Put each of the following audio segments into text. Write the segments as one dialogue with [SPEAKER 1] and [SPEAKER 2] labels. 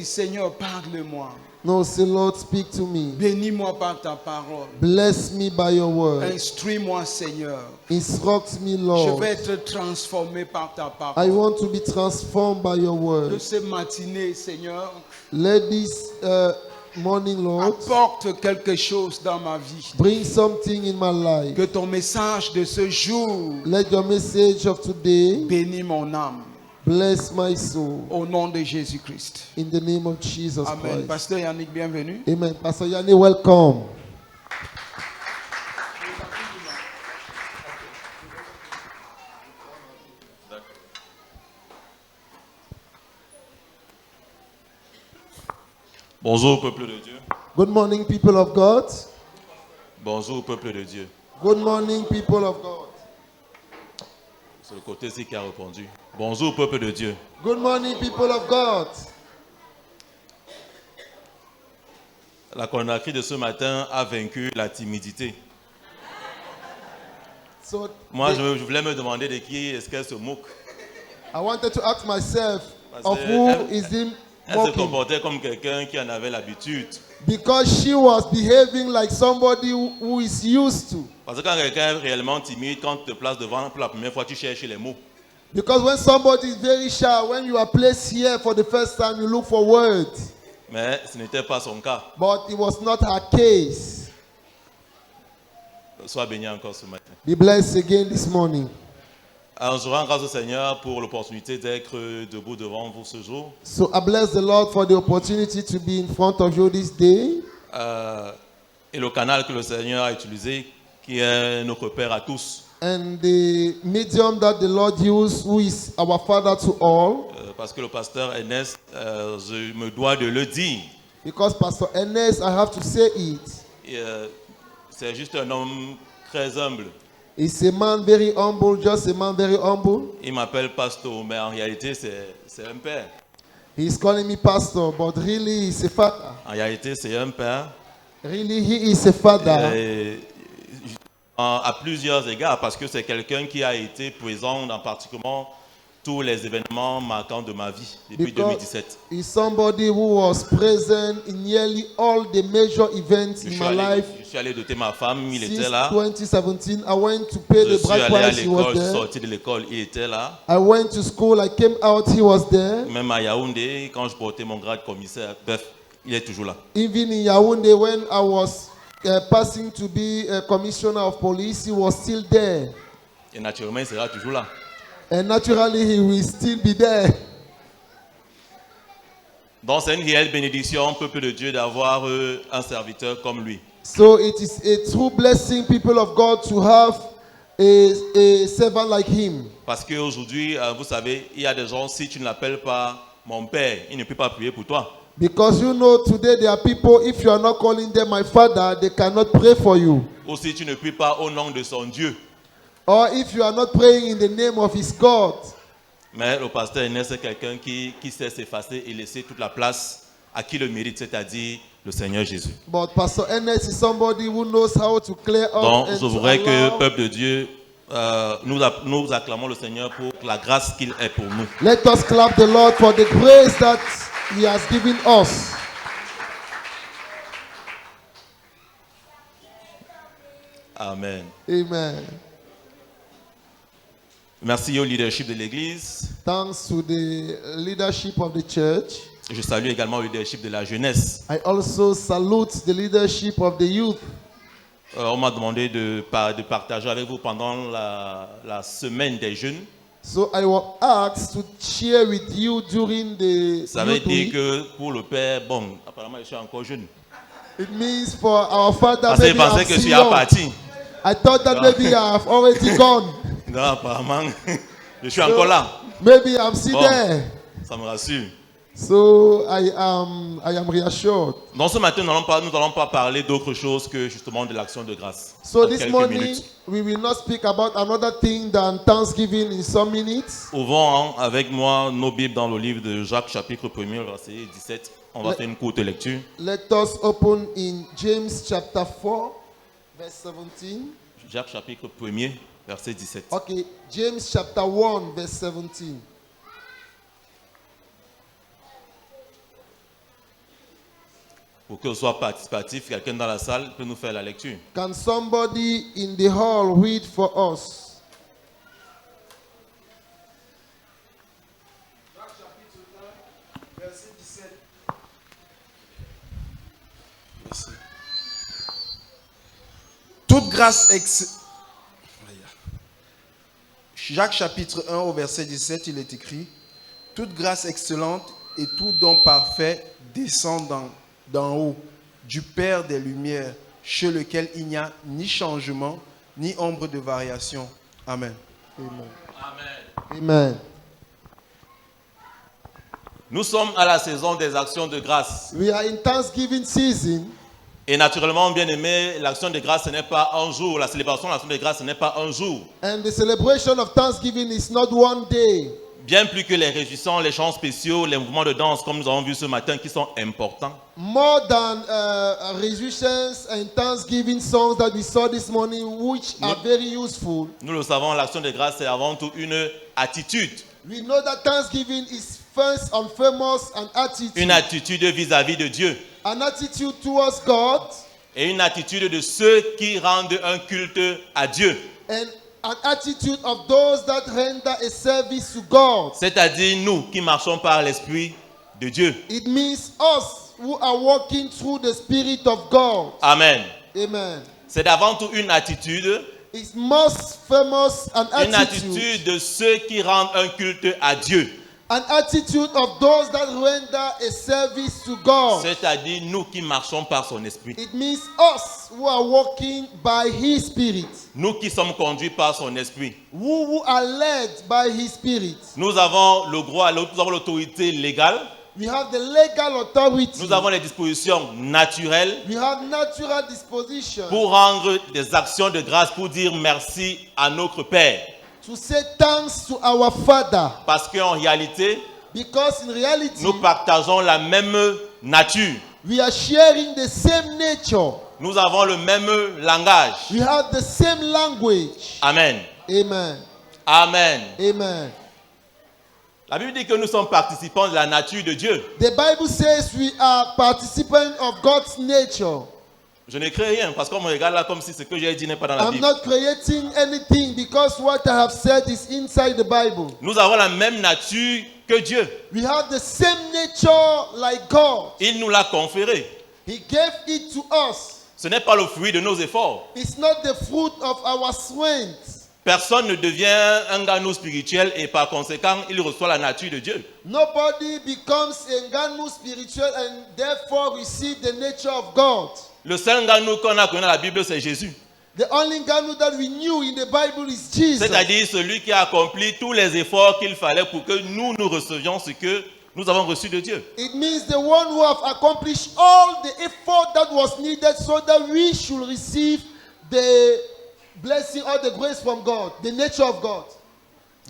[SPEAKER 1] Seigneur, parle-moi.
[SPEAKER 2] No, say, Lord, speak to me.
[SPEAKER 1] Bénis-moi par ta parole.
[SPEAKER 2] Bless me by your word.
[SPEAKER 1] Instruis-moi, Seigneur.
[SPEAKER 2] Instruct me,
[SPEAKER 1] Je
[SPEAKER 2] Lord.
[SPEAKER 1] vais être transformé par ta
[SPEAKER 2] I
[SPEAKER 1] parole.
[SPEAKER 2] want to be transformed by your
[SPEAKER 1] Que
[SPEAKER 2] word.
[SPEAKER 1] ce matinée, Seigneur,
[SPEAKER 2] Let this morning, Lord,
[SPEAKER 1] apporte quelque chose dans ma vie.
[SPEAKER 2] bring something in my life.
[SPEAKER 1] Que ton message de ce jour
[SPEAKER 2] Let your message of today
[SPEAKER 1] bénisse mon âme.
[SPEAKER 2] bless my soul.
[SPEAKER 1] Au nom de Jésus-Christ.
[SPEAKER 2] In the name of Jesus
[SPEAKER 1] Amen.
[SPEAKER 2] Christ.
[SPEAKER 1] Pasteur Yannick, bienvenue.
[SPEAKER 2] Amen. Pastor Yanni, welcome.
[SPEAKER 3] Bonjour peuple de Dieu.
[SPEAKER 2] Good morning, people of God.
[SPEAKER 3] Bonjour peuple de Dieu.
[SPEAKER 2] Good morning, people of God.
[SPEAKER 3] C'est le côté-ci qui a répondu. Bonjour peuple de Dieu.
[SPEAKER 2] Good morning, people of God.
[SPEAKER 3] La conacrie de ce matin a vaincu la timidité.
[SPEAKER 2] So
[SPEAKER 3] Moi, je voulais me demander de qui est-ce qu'elle se moque.
[SPEAKER 2] I wanted to ask myself
[SPEAKER 3] Parce
[SPEAKER 2] of
[SPEAKER 3] que
[SPEAKER 2] who
[SPEAKER 3] elle-
[SPEAKER 2] is him
[SPEAKER 3] Elle se
[SPEAKER 2] mocking.
[SPEAKER 3] comportait comme quelqu'un qui en avait l'habitude.
[SPEAKER 2] Because she was behaving like somebody who is used to.
[SPEAKER 3] Parce que quand quelqu'un est réellement timide, quand tu te places devant pour la première fois, tu cherches les mots.
[SPEAKER 2] Because when somebody is very shy, when you are placed here for the first time, you look for words.
[SPEAKER 3] Mais ce n'était pas son cas.
[SPEAKER 2] But it was not her case.
[SPEAKER 3] Sois béni encore ce matin.
[SPEAKER 2] Be blessed again this morning.
[SPEAKER 3] Alors, je rends grâce au Seigneur pour l'opportunité d'être debout devant vous ce jour.
[SPEAKER 2] So I bless the Lord for the opportunity to be in front of you this day.
[SPEAKER 3] Et le canal que le Seigneur a utilisé, qui est notre Père à tous.
[SPEAKER 2] And the medium that the Lord used, who is our Father to all.
[SPEAKER 3] Parce que le pasteur Ernest, je me dois de le dire.
[SPEAKER 2] Because Pastor Ernest, I have to say it.
[SPEAKER 3] C'est juste un homme très humble.
[SPEAKER 2] He's a man very humble, just a man very humble.
[SPEAKER 3] Il m'appelle pasteur, mais en réalité, c'est un père.
[SPEAKER 2] He's calling me pastor, but really he's a father.
[SPEAKER 3] En réalité, c'est un père.
[SPEAKER 2] Really, he is a father.
[SPEAKER 3] À plusieurs égards, parce que c'est quelqu'un qui a été présent dans particulièrement tous les événements marquants de ma vie depuis 2017.
[SPEAKER 2] He's somebody who was present in nearly all the major events in my life.
[SPEAKER 3] Je suis allé doter ma femme, il était
[SPEAKER 2] Since
[SPEAKER 3] là.
[SPEAKER 2] 2017, I went to pay
[SPEAKER 3] Je
[SPEAKER 2] the
[SPEAKER 3] suis
[SPEAKER 2] bride
[SPEAKER 3] allé à
[SPEAKER 2] price, he was
[SPEAKER 3] l'école,
[SPEAKER 2] there.
[SPEAKER 3] sorti de l'école, il était là.
[SPEAKER 2] I went to school, I came out, he was there.
[SPEAKER 3] Même à Yaoundé, quand je portais mon grade commissaire, bref, il est toujours là.
[SPEAKER 2] Even in Yaoundé, when I was passing to be a commissioner of police, he was still there.
[SPEAKER 3] Et naturellement, il sera toujours là.
[SPEAKER 2] And naturally, he will still be there.
[SPEAKER 3] Donc c'est une réelle bénédiction, peuple de Dieu, d'avoir un serviteur comme lui.
[SPEAKER 2] So it is a true blessing, people of God, to have a servant like him.
[SPEAKER 3] Parce qu'aujourd'hui, vous savez, il y a des gens, si tu ne l'appelles pas mon père, il ne peut pas prier pour toi.
[SPEAKER 2] Because you know, today there are people, if you are not calling them my father, they cannot pray for you.
[SPEAKER 3] Ou si tu ne pries pas au nom de son Dieu.
[SPEAKER 2] Or if you are not praying in the name of his God.
[SPEAKER 3] Mais le pasteur Ernest, c'est quelqu'un qui sait s'effacer et laisser toute la place à qui le mérite, c'est-à-dire le Seigneur Jésus.
[SPEAKER 2] But Pastor Ernest is somebody who knows how to clear up.
[SPEAKER 3] Donc,
[SPEAKER 2] and
[SPEAKER 3] je voudrais
[SPEAKER 2] to
[SPEAKER 3] que,
[SPEAKER 2] allow...
[SPEAKER 3] peuple de Dieu, nous acclamons le Seigneur pour la grâce qu'il est pour nous.
[SPEAKER 2] Let us clap the Lord for the grace that he has given us.
[SPEAKER 3] Amen.
[SPEAKER 2] Amen.
[SPEAKER 3] Merci au leadership de l'Église.
[SPEAKER 2] Thanks to the leadership of the church.
[SPEAKER 3] Je salue également le leadership de la jeunesse.
[SPEAKER 2] I also salute the leadership of the youth.
[SPEAKER 3] On m'a demandé de partager avec vous pendant la semaine des jeunes.
[SPEAKER 2] So I was asked to share with you during the
[SPEAKER 3] Ça veut
[SPEAKER 2] youth
[SPEAKER 3] dire
[SPEAKER 2] week.
[SPEAKER 3] que pour le père, bon, apparemment je suis encore jeune.
[SPEAKER 2] It means for our father,
[SPEAKER 3] Parce que je
[SPEAKER 2] maybe
[SPEAKER 3] pensais
[SPEAKER 2] I'm
[SPEAKER 3] que je suis
[SPEAKER 2] still young.
[SPEAKER 3] parti.
[SPEAKER 2] I thought that maybe I have already gone.
[SPEAKER 3] Non, apparemment, je suis encore là.
[SPEAKER 2] Maybe I'm still
[SPEAKER 3] Bon.
[SPEAKER 2] there.
[SPEAKER 3] Ça me rassure.
[SPEAKER 2] So I am reassured.
[SPEAKER 3] Donc ce matin, nous n'allons pas parler d'autre chose que justement de l'action de grâce.
[SPEAKER 2] So
[SPEAKER 3] En
[SPEAKER 2] this
[SPEAKER 3] quelques
[SPEAKER 2] morning,
[SPEAKER 3] minutes.
[SPEAKER 2] we will not speak about another thing than Thanksgiving in some minutes.
[SPEAKER 3] Ouvrons avec moi nos Bibles dans le livre de Jacques, chapitre 1er, verset 17. On va faire une courte lecture.
[SPEAKER 2] Let us open in James chapter 4, verse 17.
[SPEAKER 3] Jacques, chapitre 1er, verset 17.
[SPEAKER 2] Okay, James chapter 1, verse 17.
[SPEAKER 3] Pour que ce soit participatif, quelqu'un dans la salle peut nous faire la lecture.
[SPEAKER 2] Can somebody in the hall read for us?
[SPEAKER 1] Toute grâce Jacques chapitre 1 au verset 17, il est écrit: toute grâce excellente et tout don parfait descend d'en haut, du Père des Lumières, chez lequel il n'y a ni changement, ni ombre de variation. Amen.
[SPEAKER 2] Amen.
[SPEAKER 3] Amen.
[SPEAKER 2] Amen.
[SPEAKER 3] Nous sommes à la saison des actions de grâce.
[SPEAKER 2] We are in Thanksgiving season.
[SPEAKER 3] Et naturellement, bien aimé, l'action de grâce, ce n'est pas un jour. La célébration de l'action de grâce, ce n'est pas un jour.
[SPEAKER 2] And the celebration of Thanksgiving is not one day.
[SPEAKER 3] Bien plus que les réjouissants, les chants spéciaux, les mouvements de danse, comme nous avons vu ce matin, qui sont importants.
[SPEAKER 2] More than resolutions and Thanksgiving songs that we saw this morning, which are very useful.
[SPEAKER 3] Nous le savons, l'action de grâce, c'est avant tout une attitude.
[SPEAKER 2] We know that Thanksgiving is first and foremost an attitude.
[SPEAKER 3] Une attitude vis-à-vis de Dieu.
[SPEAKER 2] An attitude towards God.
[SPEAKER 3] Et une attitude de ceux qui rendent un culte à Dieu.
[SPEAKER 2] And an attitude of those that render a service to God.
[SPEAKER 3] C'est-à-dire nous qui marchons par l'Esprit de Dieu.
[SPEAKER 2] It means us who are walking through the Spirit of God.
[SPEAKER 3] Amen.
[SPEAKER 2] Amen.
[SPEAKER 3] C'est d'avant tout une attitude.
[SPEAKER 2] It's most famous an
[SPEAKER 3] Une attitude de ceux qui rendent un culte à Dieu.
[SPEAKER 2] An attitude of those that render a service to God.
[SPEAKER 3] C'est-à-dire nous qui marchons par son esprit.
[SPEAKER 2] It means us who are walking by His Spirit.
[SPEAKER 3] Nous qui sommes conduits par son esprit.
[SPEAKER 2] Who are led by His Spirit.
[SPEAKER 3] Nous avons le droit, nous avons l'autorité légale.
[SPEAKER 2] We have the legal authority.
[SPEAKER 3] Nous avons les dispositions naturelles
[SPEAKER 2] We have natural disposition
[SPEAKER 3] pour rendre des actions de grâce, pour dire merci à notre Père.
[SPEAKER 2] to say thanks to our Father.
[SPEAKER 3] Parce qu'en réalité,
[SPEAKER 2] Because in reality,
[SPEAKER 3] nous partageons la même nature.
[SPEAKER 2] we are sharing the same nature.
[SPEAKER 3] Nous avons le même langage.
[SPEAKER 2] We have the same language.
[SPEAKER 3] Amen.
[SPEAKER 2] Amen.
[SPEAKER 3] Amen.
[SPEAKER 2] Amen.
[SPEAKER 3] La Bible dit que nous sommes participants de la nature de Dieu.
[SPEAKER 2] The Bible says we are participants of God's nature.
[SPEAKER 3] Je ne crée rien parce qu'on me regarde là comme si ce que j'ai dit n'est pas dans la
[SPEAKER 2] I'm
[SPEAKER 3] Bible.
[SPEAKER 2] not creating anything because what I have said is inside the Bible.
[SPEAKER 3] Nous avons la même nature que Dieu.
[SPEAKER 2] We have the same nature like God.
[SPEAKER 3] Il nous l'a conféré.
[SPEAKER 2] He gave it to us.
[SPEAKER 3] Ce n'est pas le fruit de nos efforts.
[SPEAKER 2] It's not the fruit of our strength.
[SPEAKER 3] Personne ne devient un ganou spirituel et par conséquent, il reçoit la nature de Dieu.
[SPEAKER 2] Nobody becomes a Nganu spiritual and therefore receive the nature of God.
[SPEAKER 3] Le seul ganou qu'on a connu dans la Bible, c'est Jésus.
[SPEAKER 2] The only Nganu that we knew in the Bible is Jesus.
[SPEAKER 3] C'est-à-dire celui qui a accompli tous les efforts qu'il fallait pour que nous recevions ce que nous avons reçu de Dieu.
[SPEAKER 2] It means the one who have accomplished all the effort that was needed so that we should receive the blessing or the grace from God, the nature of God.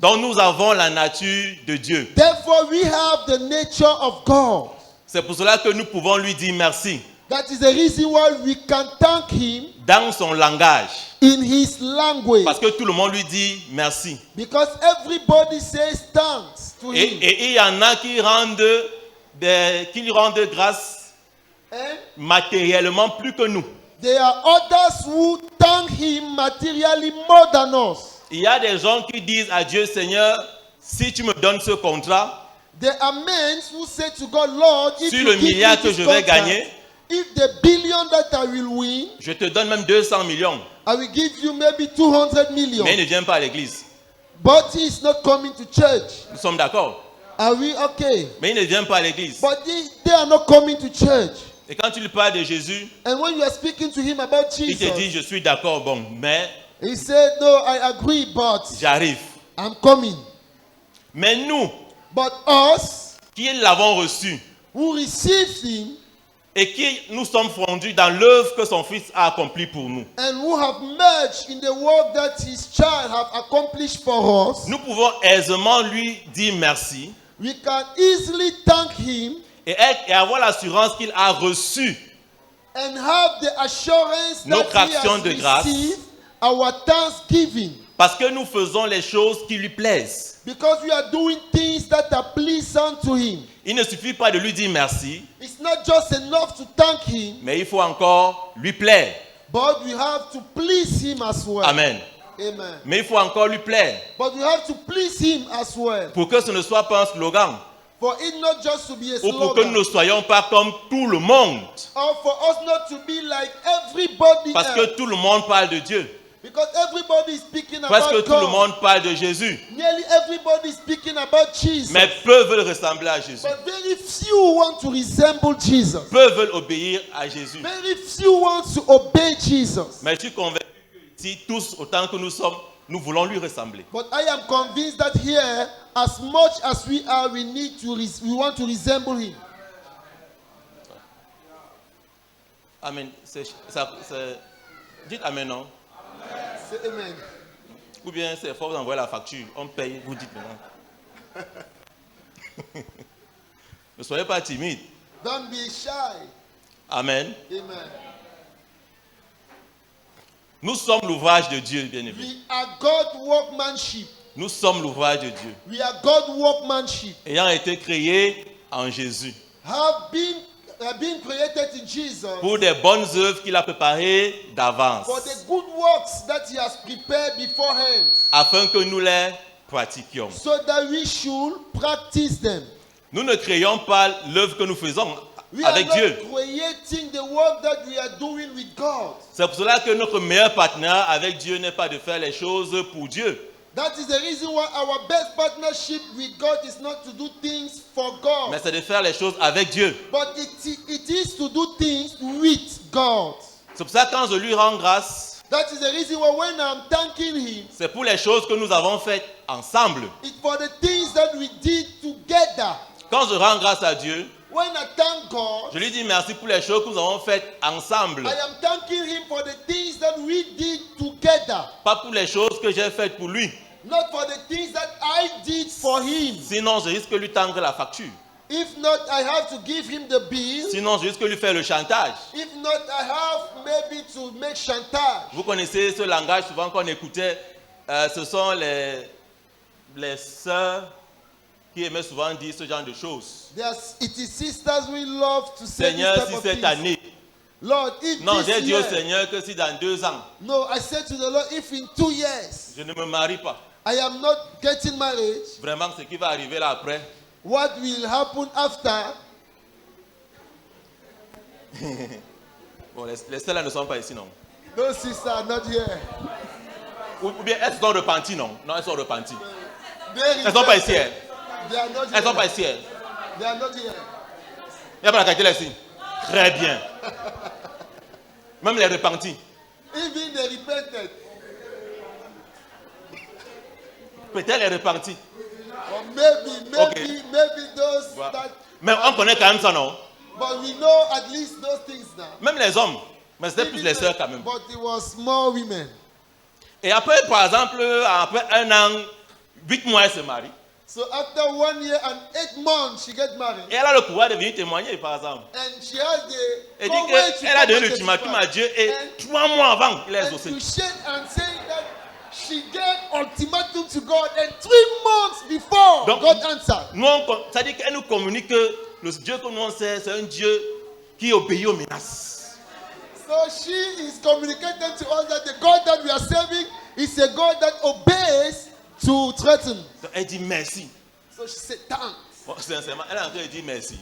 [SPEAKER 3] Donc nous avons la nature de Dieu.
[SPEAKER 2] Therefore, we have the nature of God.
[SPEAKER 3] C'est pour cela que nous pouvons lui dire merci
[SPEAKER 2] That is the reason why we can thank Him
[SPEAKER 3] dans son langage.
[SPEAKER 2] in His language.
[SPEAKER 3] Parce que tout le monde lui dit merci.
[SPEAKER 2] Because everybody says thanks to Him.
[SPEAKER 3] Et il y en a qui lui rendent grâce
[SPEAKER 2] And
[SPEAKER 3] matériellement plus que nous.
[SPEAKER 2] there are others who thank Him materially more than us.
[SPEAKER 3] Il y a des gens qui disent à Dieu, Seigneur, si tu me donnes ce contrat,
[SPEAKER 2] There are men who say to God, Lord, if
[SPEAKER 3] sur
[SPEAKER 2] you
[SPEAKER 3] le
[SPEAKER 2] give me
[SPEAKER 3] milliard que
[SPEAKER 2] this
[SPEAKER 3] je vais
[SPEAKER 2] contract,
[SPEAKER 3] gagner,
[SPEAKER 2] if the billion that I will win,
[SPEAKER 3] je te donne même 200 millions.
[SPEAKER 2] I will give you maybe 200 million.
[SPEAKER 3] Mais il ne vient pas à l'église.
[SPEAKER 2] But he is not coming to church.
[SPEAKER 3] Nous sommes d'accord.
[SPEAKER 2] Are we okay?
[SPEAKER 3] Mais il ne vient pas à l'église.
[SPEAKER 2] But they are not coming to church.
[SPEAKER 3] Et quand tu lui parles de Jésus,
[SPEAKER 2] And when you are speaking to him about
[SPEAKER 3] il te dit,
[SPEAKER 2] Jesus,
[SPEAKER 3] je suis d'accord, bon, mais
[SPEAKER 2] he said, no, I agree, but
[SPEAKER 3] j'arrive.
[SPEAKER 2] I'm coming.
[SPEAKER 3] Mais nous,
[SPEAKER 2] But us,
[SPEAKER 3] qui l'avons reçu,
[SPEAKER 2] who received him,
[SPEAKER 3] et qui nous sommes fondus dans l'œuvre que son Fils a accomplie pour nous,
[SPEAKER 2] and who have merged in the work that his child have accomplished for us,
[SPEAKER 3] nous pouvons aisément lui dire merci
[SPEAKER 2] we can easily thank him
[SPEAKER 3] et avoir l'assurance qu'il a reçu
[SPEAKER 2] and have the assurance that
[SPEAKER 3] notre
[SPEAKER 2] he
[SPEAKER 3] action
[SPEAKER 2] has
[SPEAKER 3] de grâce.
[SPEAKER 2] received our thanksgiving.
[SPEAKER 3] parce que nous faisons les choses qui lui plaisent.
[SPEAKER 2] Because we are doing things that are pleasant to him.
[SPEAKER 3] Il ne suffit pas de lui dire merci,
[SPEAKER 2] It's not just enough to thank him,
[SPEAKER 3] mais il faut encore lui plaire.
[SPEAKER 2] but we have to please him as well.
[SPEAKER 3] Amen.
[SPEAKER 2] Amen.
[SPEAKER 3] Mais il faut encore lui plaire
[SPEAKER 2] But we have to please him as well.
[SPEAKER 3] pour que ce ne soit pas un slogan
[SPEAKER 2] For it not just to be a
[SPEAKER 3] ou pour que nous
[SPEAKER 2] slogan,
[SPEAKER 3] ne soyons pas comme tout le monde.
[SPEAKER 2] or for us not to be like everybody
[SPEAKER 3] Parce
[SPEAKER 2] else.
[SPEAKER 3] que tout le monde parle de Dieu.
[SPEAKER 2] Because everybody is speaking
[SPEAKER 3] Parce que
[SPEAKER 2] about
[SPEAKER 3] tout le
[SPEAKER 2] God.
[SPEAKER 3] monde parle de Jésus.
[SPEAKER 2] Nearly everybody is speaking about Jesus.
[SPEAKER 3] Mais peu veulent ressembler à Jésus.
[SPEAKER 2] But very few want to resemble Jesus.
[SPEAKER 3] Peu veulent obéir à Jésus.
[SPEAKER 2] Very few want to obey Jesus.
[SPEAKER 3] Mais je suis convaincu que si tous, autant que nous sommes, nous voulons lui ressembler.
[SPEAKER 2] But I am convinced that here, as much as we are, we want to resemble him.
[SPEAKER 3] Amen. Dites Amen, non?
[SPEAKER 2] Say amen.
[SPEAKER 3] Ou bien c'est fort d'envoyer la facture. On paye, vous dites maintenant. Ne soyez pas timide.
[SPEAKER 2] Don't be shy.
[SPEAKER 3] Amen.
[SPEAKER 2] Amen.
[SPEAKER 3] Nous sommes l'ouvrage de Dieu, bien évidemment.
[SPEAKER 2] We are God's workmanship.
[SPEAKER 3] Nous sommes l'ouvrage de Dieu.
[SPEAKER 2] We are God's workmanship.
[SPEAKER 3] Ayant été créés en Jésus.
[SPEAKER 2] Have been created in Jesus
[SPEAKER 3] Pour des bonnes œuvres qu'il a préparées d'avance.
[SPEAKER 2] for the good works that he has prepared beforehand,
[SPEAKER 3] Afin que nous les pratiquions.
[SPEAKER 2] so that we should practice them.
[SPEAKER 3] Nous ne créons pas l'œuvre que nous faisons
[SPEAKER 2] We are
[SPEAKER 3] avec
[SPEAKER 2] not
[SPEAKER 3] Dieu.
[SPEAKER 2] creating the work that we are doing with God.
[SPEAKER 3] C'est pour cela que notre meilleur partenaire avec Dieu n'est pas de faire les choses pour Dieu.
[SPEAKER 2] That is the reason why our best partnership with God is not to do things for God,
[SPEAKER 3] Mais c'est de faire les choses avec Dieu.
[SPEAKER 2] but it is to do things with God.
[SPEAKER 3] C'est pour ça que quand je lui rends grâce,
[SPEAKER 2] That is the reason why when I'm thanking him,
[SPEAKER 3] c'est pour les choses que nous avons faites ensemble.
[SPEAKER 2] it's for the things that we did together.
[SPEAKER 3] Quand je rends grâce à Dieu,
[SPEAKER 2] When I thank God,
[SPEAKER 3] je lui dis merci pour les choses que nous avons faites ensemble.
[SPEAKER 2] I am thanking him for the things that we did together,
[SPEAKER 3] Pas pour les choses que j'ai faites pour lui.
[SPEAKER 2] not for the things that I did for him.
[SPEAKER 3] Sinon, je risque de lui tendre la facture.
[SPEAKER 2] If not, I have to give him the bill.
[SPEAKER 3] Sinon, je risque de lui faire le chantage.
[SPEAKER 2] If not, I have maybe to make chantage.
[SPEAKER 3] Vous connaissez ce langage souvent qu'on écoutait. Ce sont les sœurs qui aimaient souvent dire ce genre de choses.
[SPEAKER 2] It is sisters we love to say
[SPEAKER 3] Seigneur,
[SPEAKER 2] this
[SPEAKER 3] si
[SPEAKER 2] type of
[SPEAKER 3] cette
[SPEAKER 2] things.
[SPEAKER 3] année.
[SPEAKER 2] Lord, if
[SPEAKER 3] Non,
[SPEAKER 2] this
[SPEAKER 3] j'ai dit au
[SPEAKER 2] year,
[SPEAKER 3] Seigneur que si dans 2 ans,
[SPEAKER 2] no, I said to the Lord, if in 2 years
[SPEAKER 3] je ne me marie pas,
[SPEAKER 2] I am not getting married,
[SPEAKER 3] vraiment ce qui va arriver là après,
[SPEAKER 2] what will happen after?
[SPEAKER 3] bon, les sœurs là ne sont pas ici, non?
[SPEAKER 2] Those sisters are not here.
[SPEAKER 3] Ou bien elles sont repenties, non? Non, elles sont repenties.
[SPEAKER 2] They
[SPEAKER 3] Elles sont pas ici, elles.
[SPEAKER 2] They are not
[SPEAKER 3] Elles sont
[SPEAKER 2] here.
[SPEAKER 3] pas ici, elles.
[SPEAKER 2] They are not here.
[SPEAKER 3] Il n'y a pas la qualité là ici. Très bien. Même les repentis.
[SPEAKER 2] Even they repented.
[SPEAKER 3] Peut-être les repentis.
[SPEAKER 2] Or maybe
[SPEAKER 3] Okay.
[SPEAKER 2] those
[SPEAKER 3] Voilà.
[SPEAKER 2] that.
[SPEAKER 3] Mais on connaît quand même ça, non?
[SPEAKER 2] But we know at least those things now.
[SPEAKER 3] Même les hommes. Mais c'était plus
[SPEAKER 2] Even
[SPEAKER 3] les
[SPEAKER 2] the-
[SPEAKER 3] sœurs quand même.
[SPEAKER 2] But it was more women.
[SPEAKER 3] Et après, par exemple, après 1 an, 8 mois, elle se marie.
[SPEAKER 2] So after 1 year and 8 months, she gets married.
[SPEAKER 3] Et elle a le pouvoir de venir témoigner, par exemple.
[SPEAKER 2] And she has the
[SPEAKER 3] Elle dit
[SPEAKER 2] courage to
[SPEAKER 3] qu'elle a
[SPEAKER 2] come
[SPEAKER 3] donné
[SPEAKER 2] and
[SPEAKER 3] le ultimatum à
[SPEAKER 2] testify.
[SPEAKER 3] Dieu et
[SPEAKER 2] And-
[SPEAKER 3] 3 mois avant, il a
[SPEAKER 2] And
[SPEAKER 3] exaucé.
[SPEAKER 2] to share and saying that she gave ultimatum to God, and 3 months before
[SPEAKER 3] Donc,
[SPEAKER 2] God answered.
[SPEAKER 3] Nous, ça dit qu'elle nous communique que le Dieu que nous on sait, c'est un Dieu qui obéit aux menaces.
[SPEAKER 2] So she is communicating to us that the God that we are serving is a God that obeys to threaten.
[SPEAKER 3] Donc, elle dit merci.
[SPEAKER 2] So she said, thanks.
[SPEAKER 3] Bon, sincèrement, elle a encore dit merci.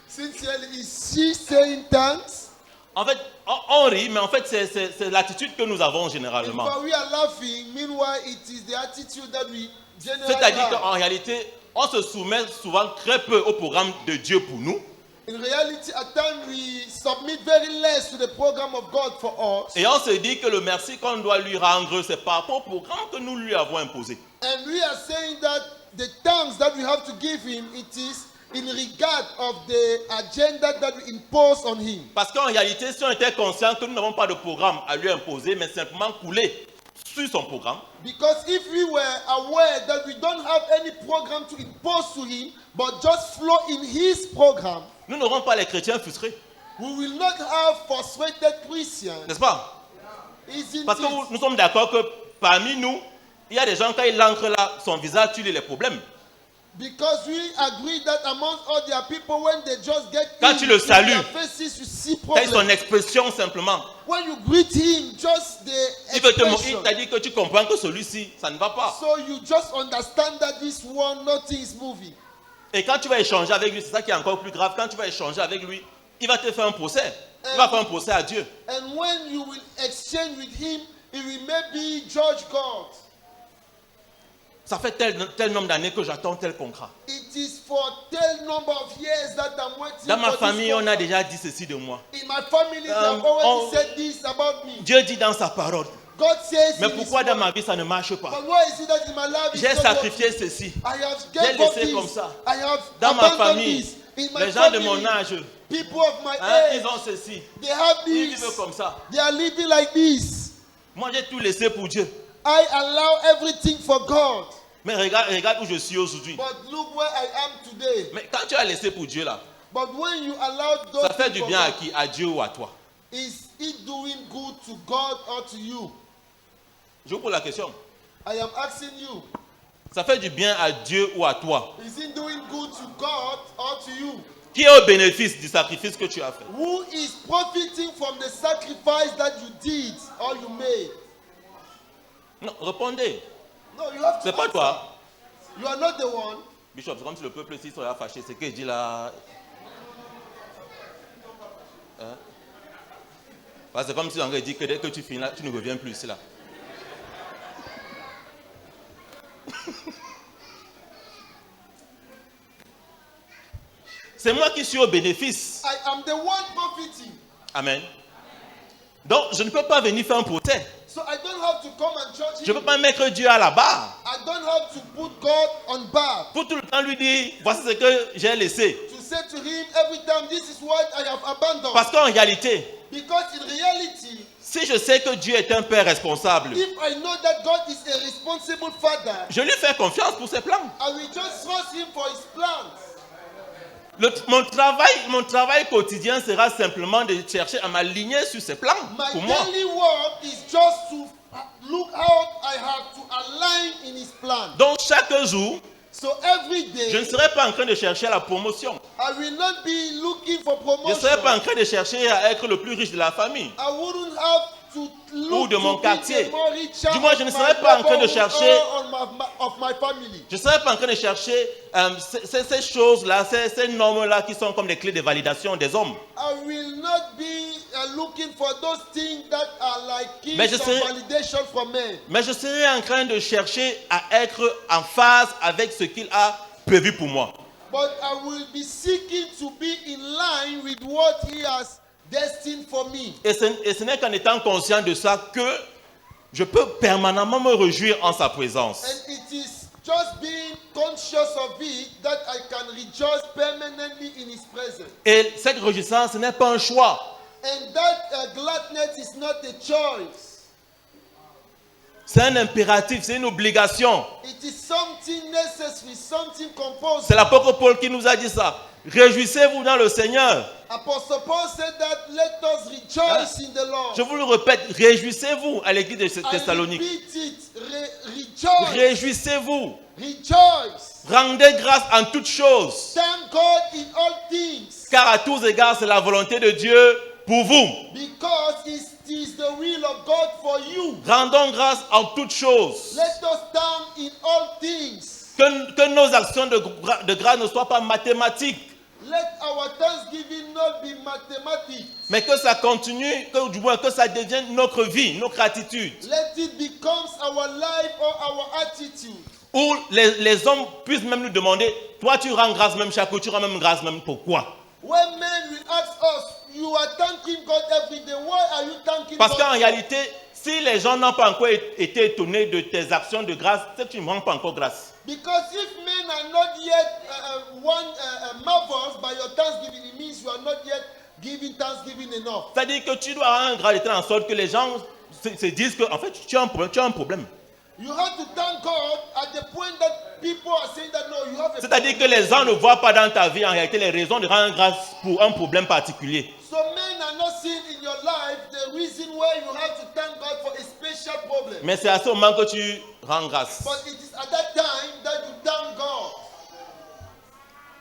[SPEAKER 2] Sincerely, is she saying thanks?
[SPEAKER 3] En fait, on rit, mais en fait, c'est l'attitude que nous avons généralement.
[SPEAKER 2] But we are laughing. Meanwhile, it is the attitude that we generally
[SPEAKER 3] C'est-à-dire
[SPEAKER 2] have.
[SPEAKER 3] qu'en réalité, on se soumet souvent très peu au programme de Dieu pour nous.
[SPEAKER 2] In reality, at times we submit very less to the program of God for us.
[SPEAKER 3] Et on se dit que le merci qu'on doit lui rendre, c'est par rapport au programme que nous lui avons imposé.
[SPEAKER 2] And we are saying that the thanks that we have to give him, it is in regard of the agenda that we impose on him.
[SPEAKER 3] Parce qu'en réalité, si on était conscient que nous n'avons pas de programme à lui imposer, mais simplement couler sur son programme,
[SPEAKER 2] Because if we were aware that we don't have any program to impose to him, but just flow in his program,
[SPEAKER 3] nous n'aurons pas les chrétiens frustrés.
[SPEAKER 2] we will not have frustrated Christians.
[SPEAKER 3] N'est-ce pas?
[SPEAKER 2] Isn't
[SPEAKER 3] Parce que
[SPEAKER 2] it?
[SPEAKER 3] nous sommes d'accord que parmi nous, il y a des gens, quand ils entrent là, son visage tue les problèmes.
[SPEAKER 2] Because we agree that among all their people, when they just get
[SPEAKER 3] Quand tu le salues,
[SPEAKER 2] their faces, you see
[SPEAKER 3] c'est son
[SPEAKER 2] problems.
[SPEAKER 3] expression simplement.
[SPEAKER 2] When you greet him, just the
[SPEAKER 3] Il veut il
[SPEAKER 2] expression.
[SPEAKER 3] t'a dit que tu comprends que celui-ci, ça ne va pas.
[SPEAKER 2] So you just understand that this one, nothing is moving.
[SPEAKER 3] Et quand tu vas échanger avec lui, c'est ça qui est encore plus grave. Quand tu vas échanger avec lui, il va te faire un procès. Il va faire un procès à Dieu.
[SPEAKER 2] And when you will exchange with him, he will maybe judge God.
[SPEAKER 3] Ça fait tel nombre d'années que j'attends tel contrat.
[SPEAKER 2] It is for tel number of years that I'm waiting
[SPEAKER 3] Dans ma
[SPEAKER 2] for
[SPEAKER 3] famille,
[SPEAKER 2] this
[SPEAKER 3] on a
[SPEAKER 2] contract.
[SPEAKER 3] déjà dit ceci de moi.
[SPEAKER 2] In my family, they have already said this about me.
[SPEAKER 3] Dieu dit dans sa parole.
[SPEAKER 2] God says
[SPEAKER 3] Mais
[SPEAKER 2] in his
[SPEAKER 3] pourquoi dans
[SPEAKER 2] word.
[SPEAKER 3] ma vie ça ne marche pas?
[SPEAKER 2] But why is it that in my life it's
[SPEAKER 3] J'ai
[SPEAKER 2] not
[SPEAKER 3] sacrifié
[SPEAKER 2] working?
[SPEAKER 3] ceci.
[SPEAKER 2] I have
[SPEAKER 3] J'ai
[SPEAKER 2] gave up
[SPEAKER 3] laissé
[SPEAKER 2] this.
[SPEAKER 3] comme ça.
[SPEAKER 2] I have
[SPEAKER 3] Dans ma
[SPEAKER 2] abandoned
[SPEAKER 3] famille,
[SPEAKER 2] this. In my
[SPEAKER 3] les gens de
[SPEAKER 2] family,
[SPEAKER 3] mon âge,
[SPEAKER 2] people of my age,
[SPEAKER 3] ils ont ceci.
[SPEAKER 2] they have
[SPEAKER 3] Ils
[SPEAKER 2] this.
[SPEAKER 3] vivent comme ça.
[SPEAKER 2] They are living like this.
[SPEAKER 3] Moi j'ai tout laissé pour Dieu.
[SPEAKER 2] I allow everything for God.
[SPEAKER 3] Mais regarde où je suis aujourd'hui.
[SPEAKER 2] But look where I am today.
[SPEAKER 3] Mais quand tu as laissé pour Dieu là,
[SPEAKER 2] But when you allow those
[SPEAKER 3] ça fait
[SPEAKER 2] things
[SPEAKER 3] du
[SPEAKER 2] for
[SPEAKER 3] bien à
[SPEAKER 2] God,
[SPEAKER 3] qui? À Dieu ou à toi?
[SPEAKER 2] is it doing good to God or to you?
[SPEAKER 3] Je vous pose la question.
[SPEAKER 2] I am asking you.
[SPEAKER 3] Ça fait du bien à Dieu ou à toi?
[SPEAKER 2] Is it doing good to God or to you?
[SPEAKER 3] Qui est au bénéfice du sacrifice que tu as fait?
[SPEAKER 2] Who is profiting from the sacrifice that you did or you made?
[SPEAKER 3] Non, répondez.
[SPEAKER 2] No, you have to
[SPEAKER 3] C'est pas
[SPEAKER 2] answer.
[SPEAKER 3] toi.
[SPEAKER 2] You are not the one.
[SPEAKER 3] Bishop, c'est comme si le peuple s'il serait fâché. C'est ce que je dis là. Hein? C'est comme si on aurait dit que dès que tu finis là, tu ne reviens plus ici là. C'est moi qui suis au bénéfice.
[SPEAKER 2] I am the one profiting.
[SPEAKER 3] Amen. Donc, je ne peux pas venir faire un procès.
[SPEAKER 2] So I don't have to come and judge
[SPEAKER 3] Je ne
[SPEAKER 2] him.
[SPEAKER 3] peux pas mettre Dieu à la barre.
[SPEAKER 2] I don't have to put God on bar.
[SPEAKER 3] Pour tout le temps lui dire, voici ce que j'ai laissé.
[SPEAKER 2] To say to him every time, this is what I have abandoned.
[SPEAKER 3] Parce qu'en réalité,
[SPEAKER 2] Because in reality,
[SPEAKER 3] si je sais que Dieu est un père responsable,
[SPEAKER 2] if I know that God is a responsible father,
[SPEAKER 3] je lui fais confiance pour ses plans.
[SPEAKER 2] I will just trust him for his plans.
[SPEAKER 3] Mon travail quotidien sera simplement de chercher à m'aligner sur ses plans
[SPEAKER 2] My
[SPEAKER 3] pour moi.
[SPEAKER 2] daily work is just to look how I have to align in his plan.
[SPEAKER 3] Donc chaque jour,
[SPEAKER 2] So every
[SPEAKER 3] je ne
[SPEAKER 2] day,
[SPEAKER 3] serai pas en train de chercher la promotion.
[SPEAKER 2] I will not be looking for
[SPEAKER 3] Je ne
[SPEAKER 2] promotion.
[SPEAKER 3] serai pas en train de chercher à être le plus riche de la famille.
[SPEAKER 2] I wouldn't have to look
[SPEAKER 3] Ou de mon
[SPEAKER 2] to be
[SPEAKER 3] quartier.
[SPEAKER 2] the more richer
[SPEAKER 3] Du moins, je ne
[SPEAKER 2] of
[SPEAKER 3] serai
[SPEAKER 2] my
[SPEAKER 3] pas en train de
[SPEAKER 2] neighborhood
[SPEAKER 3] chercher-
[SPEAKER 2] or of my family.
[SPEAKER 3] Je ne serai pas en train de chercher ces choses-là, ces normes-là qui sont comme des clés de validation des hommes.
[SPEAKER 2] I will not be looking for those things that are like keys
[SPEAKER 3] Mais je
[SPEAKER 2] of
[SPEAKER 3] serai-
[SPEAKER 2] validation from men.
[SPEAKER 3] Mais je serai en train de chercher à être en phase avec ce qu'il a prévu pour moi.
[SPEAKER 2] But I will be seeking to be in line with what he has destined for me.
[SPEAKER 3] Et ce n'est qu'en étant conscient de ça que je peux permanemment me réjouir en sa présence.
[SPEAKER 2] And it is just being conscious of it that I can rejoice permanently in his presence.
[SPEAKER 3] Et cette réjouissance, ce n'est pas un choix.
[SPEAKER 2] And that gladness is not a choice.
[SPEAKER 3] C'est un impératif, c'est une obligation.
[SPEAKER 2] It is something necessary, something compulsory.
[SPEAKER 3] C'est l'apôtre Paul qui nous a dit ça. Réjouissez-vous dans le Seigneur.
[SPEAKER 2] Apostle Paul said that let us rejoice in the Lord.
[SPEAKER 3] Je vous le répète, réjouissez-vous à l'église de
[SPEAKER 2] I
[SPEAKER 3] Thessalonique.
[SPEAKER 2] repeat it. Rejoice.
[SPEAKER 3] Réjouissez-vous.
[SPEAKER 2] Rejoice.
[SPEAKER 3] Rendez grâce en toutes choses.
[SPEAKER 2] Thank God in all things.
[SPEAKER 3] Car à tous égards, c'est la volonté de Dieu pour vous.
[SPEAKER 2] Because it is the will of God for you.
[SPEAKER 3] Rendons grâce en toutes choses.
[SPEAKER 2] Let us thank in all things.
[SPEAKER 3] Que nos actions de grâce ne soient pas mathématiques,
[SPEAKER 2] Let our thanksgiving not be mathematics.
[SPEAKER 3] mais que ça continue, que du moins que ça devienne notre vie, notre attitude.
[SPEAKER 2] Let it become our life or our attitude.
[SPEAKER 3] Où les hommes puissent même nous demander, toi tu rends grâce même chaque jour, tu rends même grâce même pourquoi?
[SPEAKER 2] When men will ask us, you are thanking God every day. Why are you thanking
[SPEAKER 3] Parce
[SPEAKER 2] God?
[SPEAKER 3] qu'en réalité, si les gens n'ont pas encore été étonnés de tes actions de grâce, c'est que tu ne rends pas encore grâce.
[SPEAKER 2] Because if men are not yet marveled by your thanksgiving, it means you are not yet giving thanksgiving enough.
[SPEAKER 3] C'est-à-dire que tu dois avoir un grade de telle en sorte que les gens se disent que en fait tu as un problème.
[SPEAKER 2] You have to thank God at the point that people are saying that no, you have a
[SPEAKER 3] C'est-à-dire que les gens ne voient pas dans ta vie en réalité les raisons de rendre grâce pour un problème particulier.
[SPEAKER 2] So men are not seeing in your life the reason why you have to thank God for a special problem.
[SPEAKER 3] Mais c'est à ce moment que tu rends grâce.
[SPEAKER 2] But it is at that time that you thank God.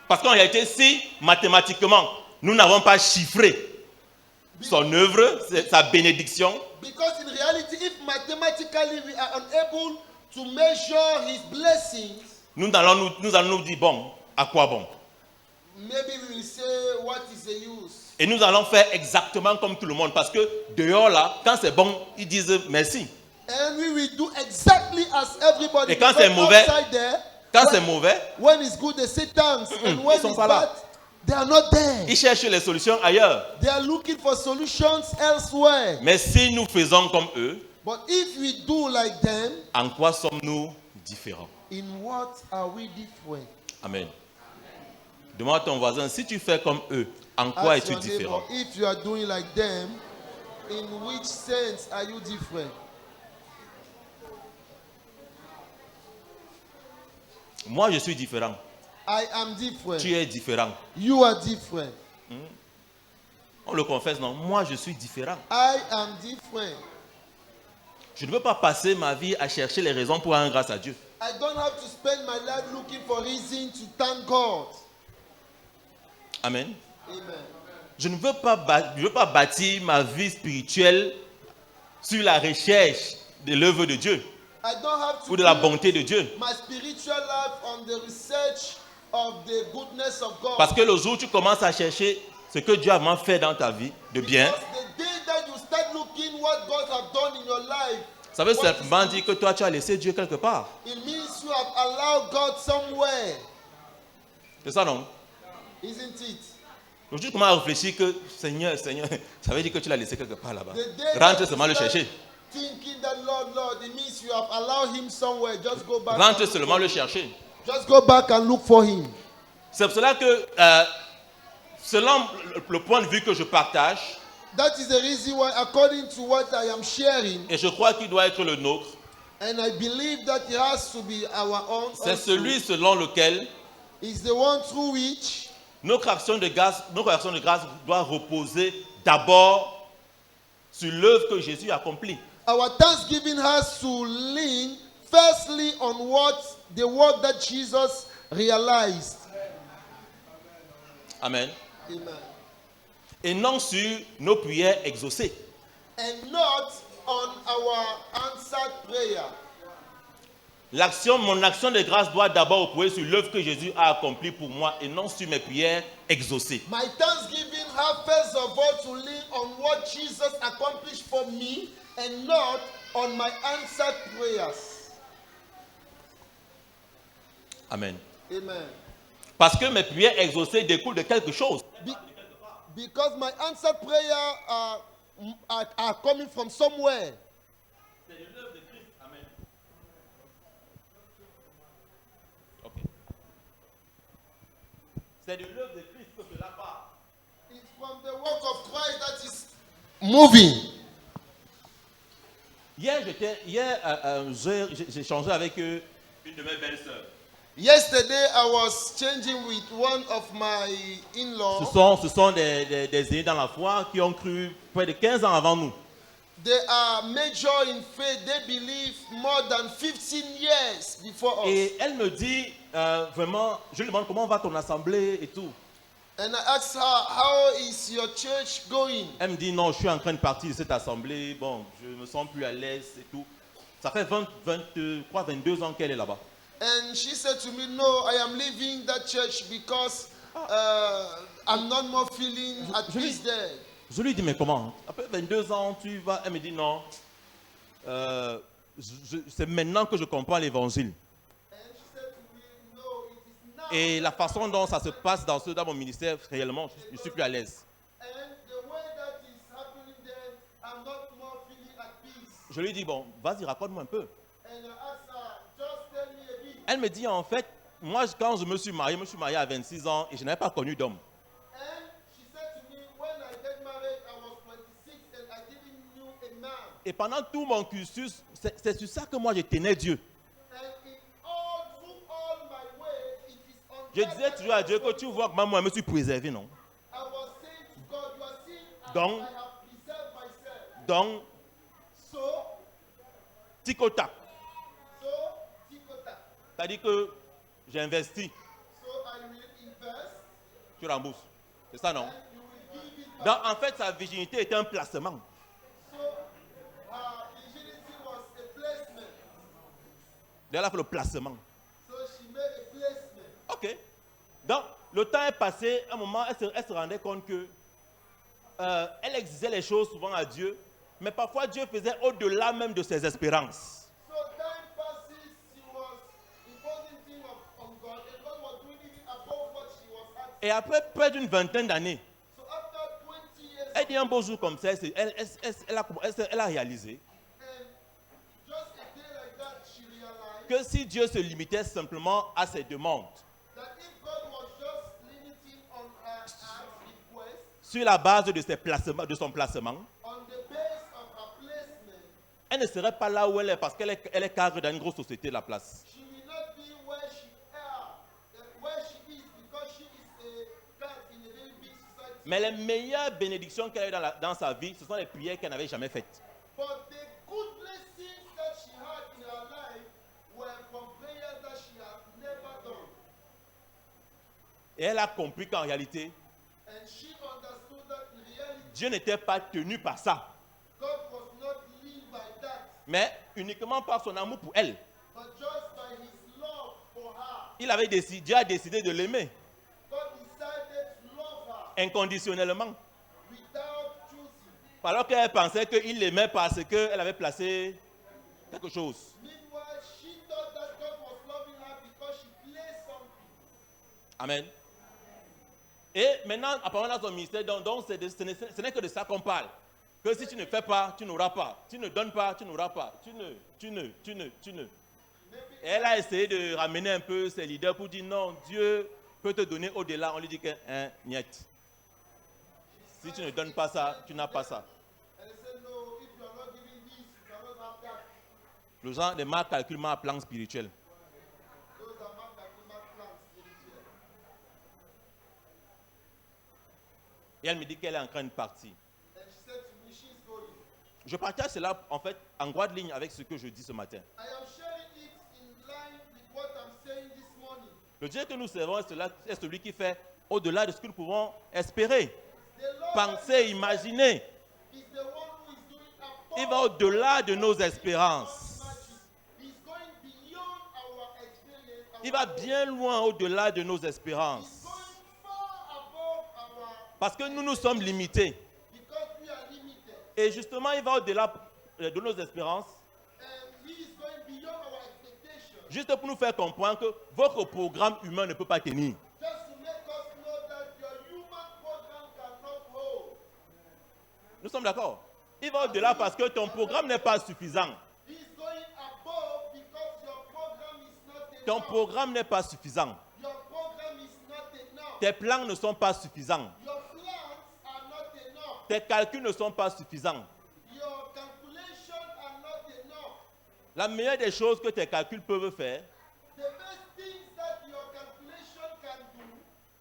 [SPEAKER 3] Parce qu'en réalité, si mathématiquement, nous n'avons pas chiffré son œuvre, sa bénédiction,
[SPEAKER 2] Because in reality, if mathematically we are unable to measure his blessings,
[SPEAKER 3] nous allons nous dire, bon, à quoi bon?
[SPEAKER 2] maybe we will say, what is the use?
[SPEAKER 3] Et nous allons faire exactement comme tout le monde. Parce que dehors là, quand c'est bon, ils disent merci.
[SPEAKER 2] And we will do exactly as everybody.
[SPEAKER 3] Et quand
[SPEAKER 2] Because
[SPEAKER 3] c'est mauvais,
[SPEAKER 2] outside there,
[SPEAKER 3] Quand c'est mauvais,
[SPEAKER 2] when it's good, they say thanks. And when
[SPEAKER 3] ils sont
[SPEAKER 2] it's
[SPEAKER 3] pas là.
[SPEAKER 2] bad, they are not there.
[SPEAKER 3] ils cherchent les solutions ailleurs.
[SPEAKER 2] They are looking for solutions elsewhere.
[SPEAKER 3] Mais si nous faisons comme eux,
[SPEAKER 2] But if we do like them,
[SPEAKER 3] en quoi sommes-nous différents?
[SPEAKER 2] in what are we different?
[SPEAKER 3] Amen. Demande à ton voisin, si tu fais comme eux, en quoi
[SPEAKER 2] Ask
[SPEAKER 3] es-tu
[SPEAKER 2] your neighbor,
[SPEAKER 3] différent?
[SPEAKER 2] if you are doing like them, in which sense are you different?
[SPEAKER 3] Moi, je suis différent.
[SPEAKER 2] I am different.
[SPEAKER 3] Tu es différent.
[SPEAKER 2] You are different.
[SPEAKER 3] On le confesse, non? Moi, je suis différent.
[SPEAKER 2] I am different.
[SPEAKER 3] Je ne veux pas passer ma vie à chercher les raisons pour rendre grâce à Dieu.
[SPEAKER 2] I don't have to spend my life looking for reason to thank God.
[SPEAKER 3] Amen.
[SPEAKER 2] Amen.
[SPEAKER 3] Je ne veux pas bâtir ma vie spirituelle sur la recherche de l'œuvre de Dieu
[SPEAKER 2] I don't have to
[SPEAKER 3] ou de la
[SPEAKER 2] build
[SPEAKER 3] bonté de Dieu.
[SPEAKER 2] my spiritual life on the research of the goodness of God.
[SPEAKER 3] Parce que le jour où tu commences à chercher ce que Dieu a vraiment fait dans ta vie de bien,
[SPEAKER 2] Because the day that you start looking what God has done in your life,
[SPEAKER 3] ça veut
[SPEAKER 2] what
[SPEAKER 3] simplement
[SPEAKER 2] is-
[SPEAKER 3] dire que toi, tu as laissé Dieu quelque part.
[SPEAKER 2] it means you have allowed God somewhere,
[SPEAKER 3] C'est ça, non?
[SPEAKER 2] isn't it?
[SPEAKER 3] Le jour où tu commences à réfléchir que Seigneur, Seigneur, ça veut dire que tu l'as laissé quelque part là-bas.
[SPEAKER 2] The day
[SPEAKER 3] Rentre
[SPEAKER 2] that
[SPEAKER 3] seulement
[SPEAKER 2] you
[SPEAKER 3] le
[SPEAKER 2] start
[SPEAKER 3] chercher.
[SPEAKER 2] thinking that Lord, it means you have allowed him somewhere. Just go back.
[SPEAKER 3] Rentre
[SPEAKER 2] and look
[SPEAKER 3] seulement
[SPEAKER 2] for
[SPEAKER 3] le
[SPEAKER 2] him.
[SPEAKER 3] chercher.
[SPEAKER 2] Just go back and look for him.
[SPEAKER 3] C'est pour cela que, selon le point de vue que je partage,
[SPEAKER 2] That is the reason why, according to what I am sharing,
[SPEAKER 3] et je crois qu'il doit être le nôtre,
[SPEAKER 2] and I believe that it has to be our own,
[SPEAKER 3] c'est
[SPEAKER 2] also,
[SPEAKER 3] celui selon lequel
[SPEAKER 2] is the one through which
[SPEAKER 3] notre action de grâce doit reposer d'abord sur l'œuvre que Jésus a accomplie.
[SPEAKER 2] our thanksgiving has to lean firstly on what the work that Jesus realized.
[SPEAKER 3] Amen.
[SPEAKER 2] Amen.
[SPEAKER 3] Et non sur nos prières exaucées.
[SPEAKER 2] And not on our answered prayer.
[SPEAKER 3] Mon action de grâce doit d'abord reposer sur l'œuvre que Jésus a accomplie pour moi et non sur mes prières exaucées.
[SPEAKER 2] My thanksgiving have first of all to lean on what Jesus accomplished for me and not on my answered prayers.
[SPEAKER 3] Amen.
[SPEAKER 2] Amen.
[SPEAKER 3] Parce que mes prières exaucées découlent de quelque chose.
[SPEAKER 2] Because my answered prayer are coming from somewhere.
[SPEAKER 3] C'est de l'œuvre de Christ. Amen. Ok. C'est de l'œuvre de Christ que cela part.
[SPEAKER 2] It's from the work of Christ that is moving.
[SPEAKER 3] Hier, j'ai échangé avec une de mes belles-sœurs.
[SPEAKER 2] Yesterday, I was changing with one of my in-laws.
[SPEAKER 3] Ce sont des aînés dans la foi qui ont cru près de 15 ans avant nous.
[SPEAKER 2] They are major in faith. They believe more than 15 years before us.
[SPEAKER 3] Et elle me dit, vraiment, je lui demande comment va ton assemblée et tout.
[SPEAKER 2] And I asked her, how is your church going?
[SPEAKER 3] Elle me dit, non, je suis en train de partir de cette assemblée. Bon, je me sens plus à l'aise et tout. Ça fait 22 ans qu'elle est là-bas.
[SPEAKER 2] And she said to me, no, I am leaving that church because I'm not more feeling at peace there.
[SPEAKER 3] Je lui dis, mais comment? Après 22 ans, tu vas... Elle me dit, non. C'est maintenant que je comprends l'évangile.
[SPEAKER 2] And she said to me, no, it is now.
[SPEAKER 3] Et la façon dont ça se passe dans mon ministère, réellement, je ne suis plus à l'aise.
[SPEAKER 2] And the way that is happening there, I'm not more feeling at peace.
[SPEAKER 3] Je lui dis, bon, vas-y, raconte-moi un peu.
[SPEAKER 2] And I asked her, just tell me a bit.
[SPEAKER 3] Elle me dit, en fait, moi, quand je me suis marié à 26 ans et je n'avais pas connu d'homme.
[SPEAKER 2] And she said to me, when I get married, I was 26 and I didn't know a man.
[SPEAKER 3] Et pendant tout mon cursus, c'est sur ça que moi, je tenais Dieu.
[SPEAKER 2] And through all my way, it is on
[SPEAKER 3] Je
[SPEAKER 2] that
[SPEAKER 3] disais
[SPEAKER 2] that
[SPEAKER 3] toujours à
[SPEAKER 2] I
[SPEAKER 3] Dieu que tu vois que moi, je me suis préservé, non?
[SPEAKER 2] was saying to God, you are seeing as
[SPEAKER 3] Donc-
[SPEAKER 2] I have preserved myself.
[SPEAKER 3] Donc,
[SPEAKER 2] So,
[SPEAKER 3] tic au tac.
[SPEAKER 2] tikota.
[SPEAKER 3] C'est-à-dire que j'ai investi.
[SPEAKER 2] So I will invest
[SPEAKER 3] Tu rembourses. C'est ça, non?
[SPEAKER 2] and you will give it back.
[SPEAKER 3] Donc, en fait, sa virginité était un placement.
[SPEAKER 2] So her virginity was a placement.
[SPEAKER 3] Elle a fait le placement.
[SPEAKER 2] So she made a placement.
[SPEAKER 3] Ok. Donc, le temps est passé. À un moment, elle se rendait compte que elle exigeait les choses souvent à Dieu, mais parfois Dieu faisait au-delà même de ses espérances.
[SPEAKER 2] So time passes, she was imposing things on God, and God was doing it above what she was asking.
[SPEAKER 3] Et après près d'une vingtaine d'années,
[SPEAKER 2] So after 20 years,
[SPEAKER 3] elle dit un beau jour comme ça, elle a réalisé
[SPEAKER 2] and just a day like that, she realized
[SPEAKER 3] que si Dieu se limitait simplement à ses demandes,
[SPEAKER 2] that if God was just limiting on her request,
[SPEAKER 3] sur la base de son placement,
[SPEAKER 2] on the base of her placement,
[SPEAKER 3] elle ne serait pas là où elle est parce qu'elle est cadre dans une grosse société de la place.
[SPEAKER 2] she will not be where she is because she is a cat in a very big society.
[SPEAKER 3] Mais les meilleures bénédictions qu'elle a eues dans sa vie, ce sont les prières qu'elle n'avait jamais faites.
[SPEAKER 2] But the good blessings that she had in her life were from prayers that she had never done.
[SPEAKER 3] Et elle a compris qu'en réalité,
[SPEAKER 2] And she understood that in reality,
[SPEAKER 3] Dieu n'était pas tenu par ça,
[SPEAKER 2] God was not led by that,
[SPEAKER 3] mais uniquement par son amour pour elle.
[SPEAKER 2] but just by his love for her.
[SPEAKER 3] Dieu a décidé de l'aimer
[SPEAKER 2] God decided to love her
[SPEAKER 3] inconditionnellement.
[SPEAKER 2] without choosing.
[SPEAKER 3] Alors qu'elle pensait qu'il l'aimait parce qu'elle avait placé quelque chose.
[SPEAKER 2] Meanwhile, she thought that God was loving her because she placed something.
[SPEAKER 3] Amen. Et maintenant, apparemment dans son ministère, donc ce n'est que de ça qu'on parle. Que si tu ne fais pas, tu n'auras pas. Tu ne donnes pas, tu n'auras pas. Tu ne. Et elle a essayé de ramener un peu ses leaders pour dire non, Dieu peut te donner au-delà. On lui dit que, niet. Si tu ne donnes pas ça, tu n'as pas ça.
[SPEAKER 2] And they said, no, if you are not giving this, you cannot have that.
[SPEAKER 3] Les gens, les marques calculent à plan spirituel.
[SPEAKER 2] Those are not plans spiritual.
[SPEAKER 3] Et elle me dit qu'elle est en train de partir.
[SPEAKER 2] And she said to me, she's going.
[SPEAKER 3] Je partage cela en fait en droite ligne avec ce que je dis ce matin.
[SPEAKER 2] I am sharing it in line with what I'm saying this morning.
[SPEAKER 3] Le Dieu que nous servons est celui qui fait au-delà de ce que nous pouvons espérer,
[SPEAKER 2] The Lord
[SPEAKER 3] penser, imaginer.
[SPEAKER 2] is the one who is doing above
[SPEAKER 3] Il va au-delà de nos espérances.
[SPEAKER 2] He's going beyond our experience.
[SPEAKER 3] Il va bien loin au-delà de nos espérances.
[SPEAKER 2] He's going far above our,
[SPEAKER 3] Parce que nous sommes limités.
[SPEAKER 2] because we are limited.
[SPEAKER 3] Et justement, il va au-delà de nos espérances,
[SPEAKER 2] And he is going beyond our expectations.
[SPEAKER 3] juste pour nous faire comprendre que votre programme humain ne peut pas tenir.
[SPEAKER 2] Just to make us know that your human program cannot hold.
[SPEAKER 3] Nous sommes d'accord? Il va au-delà parce que ton programme n'est pas suffisant.
[SPEAKER 2] He's going above because your program is not
[SPEAKER 3] Ton
[SPEAKER 2] enough.
[SPEAKER 3] programme n'est pas suffisant.
[SPEAKER 2] Your program is not enough.
[SPEAKER 3] Tes plans ne sont pas suffisants.
[SPEAKER 2] Your plans are not enough.
[SPEAKER 3] Tes calculs ne sont pas suffisants.
[SPEAKER 2] Your calculations are not enough.
[SPEAKER 3] La meilleure des choses que tes calculs peuvent faire,
[SPEAKER 2] The best things that your calculation can do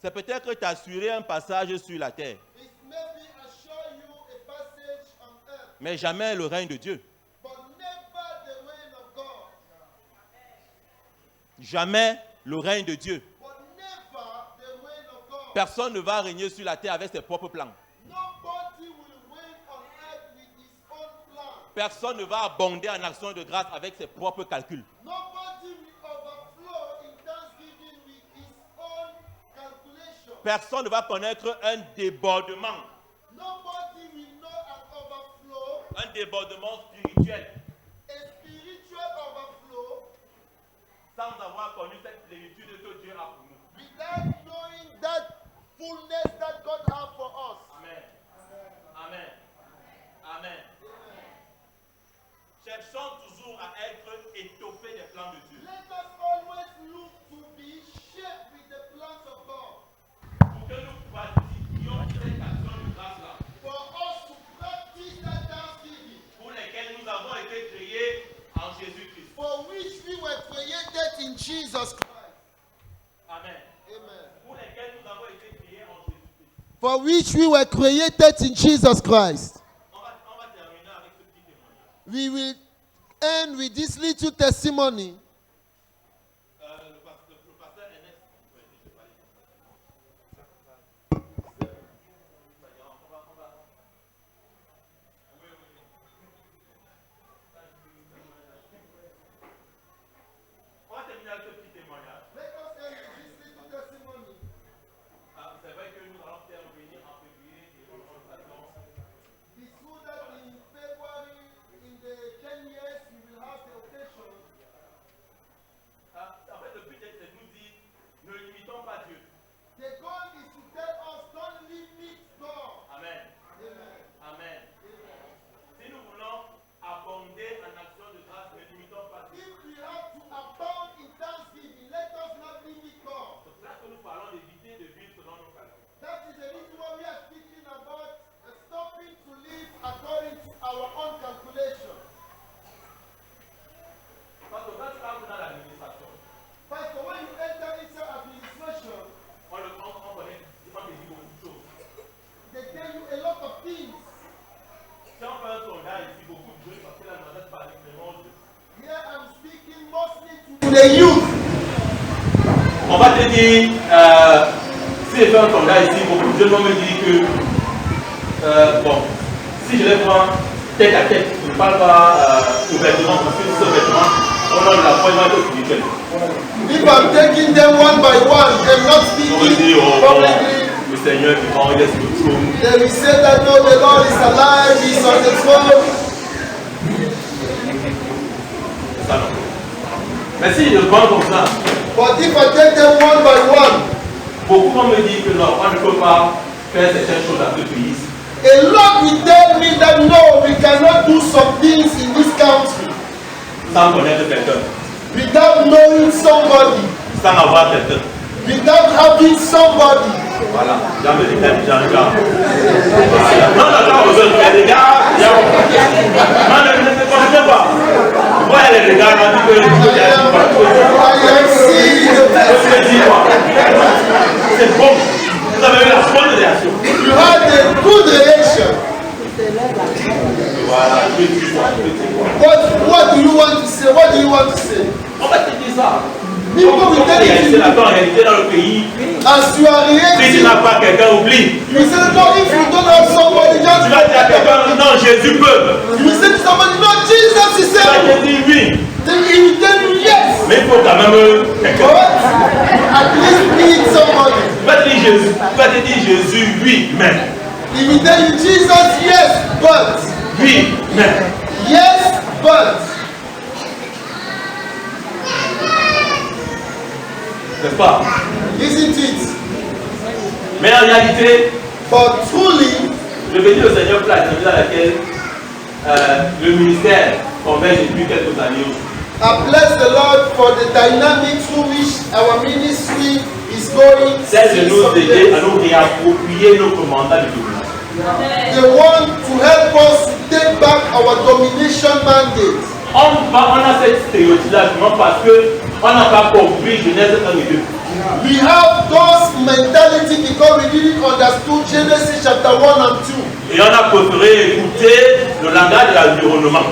[SPEAKER 3] c'est peut-être t'assurer un passage sur la terre,
[SPEAKER 2] is maybe assure you a passage on earth,
[SPEAKER 3] mais jamais le règne de Dieu.
[SPEAKER 2] but never the reign of God.
[SPEAKER 3] Jamais le règne de Dieu.
[SPEAKER 2] But never the reign of God.
[SPEAKER 3] Personne ne va régner sur la terre avec ses propres plans.
[SPEAKER 2] Nobody will reign on earth with his own plan.
[SPEAKER 3] Personne ne va abonder en action de grâce avec ses propres calculs.
[SPEAKER 2] Nobody will overflow in thanksgiving with his own calculation.
[SPEAKER 3] Personne ne va connaître un débordement,
[SPEAKER 2] Nobody will know an overflow,
[SPEAKER 3] un débordement spirituel,
[SPEAKER 2] a spiritual overflow,
[SPEAKER 3] sans avoir connu cette plénitude que Dieu a pour nous.
[SPEAKER 2] without knowing that fullness that God has for us.
[SPEAKER 3] Amen. Amen. Amen. Cherchons toujours à être étoffés des plans de Dieu.
[SPEAKER 2] Let us always look to be shaped with the plans of God.
[SPEAKER 3] Pour que nous pratiquions cette action de grâce-là,
[SPEAKER 2] For us to practice that thanksgiving,
[SPEAKER 3] pour lesquelles nous avons été créés en Jésus-Christ.
[SPEAKER 2] for which we were created in Jesus Christ.
[SPEAKER 3] Amen.
[SPEAKER 2] Amen.
[SPEAKER 3] Pour lesquelles nous avons été créés en Jésus-Christ.
[SPEAKER 2] For which we were created in Jesus Christ.
[SPEAKER 3] On va terminer avec ce petit témoignage.
[SPEAKER 2] We will end with this little testimony.
[SPEAKER 3] Le pasteur Ernest,
[SPEAKER 2] the youth.
[SPEAKER 3] On va te dire, si je fais un congrès ici, beaucoup de jeunes vont me dire que, bon, si je les prends tête à tête, je ne parle pas ouvertement, parce que ce vêtement, au nom de la foi, il va être spirituel.
[SPEAKER 2] If I'm taking them one by one and not
[SPEAKER 3] On va
[SPEAKER 2] speaking
[SPEAKER 3] dire, oh,
[SPEAKER 2] publicly,
[SPEAKER 3] le Seigneur qui prend, il est sur le trône.
[SPEAKER 2] they will say that no, the Lord is alive, He's on the throne.
[SPEAKER 3] Ça non. Mais si je le prends comme ça,
[SPEAKER 2] But if I take them one by one,
[SPEAKER 3] beaucoup vont me dire que non, on ne peut pas faire certaines choses dans ce pays.
[SPEAKER 2] a lot will tell me that no, we cannot do some things in this country
[SPEAKER 3] Sans connaître quelqu'un,
[SPEAKER 2] without knowing somebody,
[SPEAKER 3] sans avoir quelqu'un.
[SPEAKER 2] without having somebody.
[SPEAKER 3] Voilà, Jean me déclare, Jean. Non, non, vous autres, les gars, non, ne commencez pas. Voilà les regards, on dit que c'est bon. Vous avez eu la bonne réaction.
[SPEAKER 2] You had a good reaction.
[SPEAKER 3] Voilà, je vais dire quoi.
[SPEAKER 2] What do you want to say? What do you want to say?
[SPEAKER 3] On va te dire ça.
[SPEAKER 2] People will tell
[SPEAKER 3] C'est
[SPEAKER 2] you,
[SPEAKER 3] la réalité dans le pays.
[SPEAKER 2] as you are
[SPEAKER 3] Si tu
[SPEAKER 2] reacting,
[SPEAKER 3] n'as pas quelqu'un, oublie.
[SPEAKER 2] you say, no, if you don't have somebody,
[SPEAKER 3] Tu
[SPEAKER 2] just
[SPEAKER 3] vas dire à quelqu'un, non, Jésus peut.
[SPEAKER 2] you say to somebody, no, Jesus is
[SPEAKER 3] Tu vas
[SPEAKER 2] able.
[SPEAKER 3] te dire oui.
[SPEAKER 2] Then he will tell you yes.
[SPEAKER 3] Mais il faut quand même quelqu'un.
[SPEAKER 2] But at least need somebody.
[SPEAKER 3] Tu vas te dire Jésus. Tu vas te dire Jésus, oui, mais.
[SPEAKER 2] He will tell you Jesus, yes, but.
[SPEAKER 3] Oui, mais.
[SPEAKER 2] Yes, but.
[SPEAKER 3] N'est-ce pas?
[SPEAKER 2] Isn't it?
[SPEAKER 3] Mais en réalité,
[SPEAKER 2] But truly,
[SPEAKER 3] je bénis le Seigneur pour la dynamique dans laquelle le ministère converge depuis quelques années.
[SPEAKER 2] I bless the Lord for the dynamic through which our ministry is going.
[SPEAKER 3] Celle de
[SPEAKER 2] since
[SPEAKER 3] nous
[SPEAKER 2] some
[SPEAKER 3] aider
[SPEAKER 2] days.
[SPEAKER 3] à nous réapproprier notre mandat de domination.
[SPEAKER 2] They want to help us to take back our domination mandate.
[SPEAKER 3] On a cette stéréotype-là parce qu'on n'a pas compris Genèse 1 et 2.
[SPEAKER 2] We have those mentality because we didn't understood Genesis chapter 1 and 2.
[SPEAKER 3] Et on a préféré écouter le langage de l'environnement,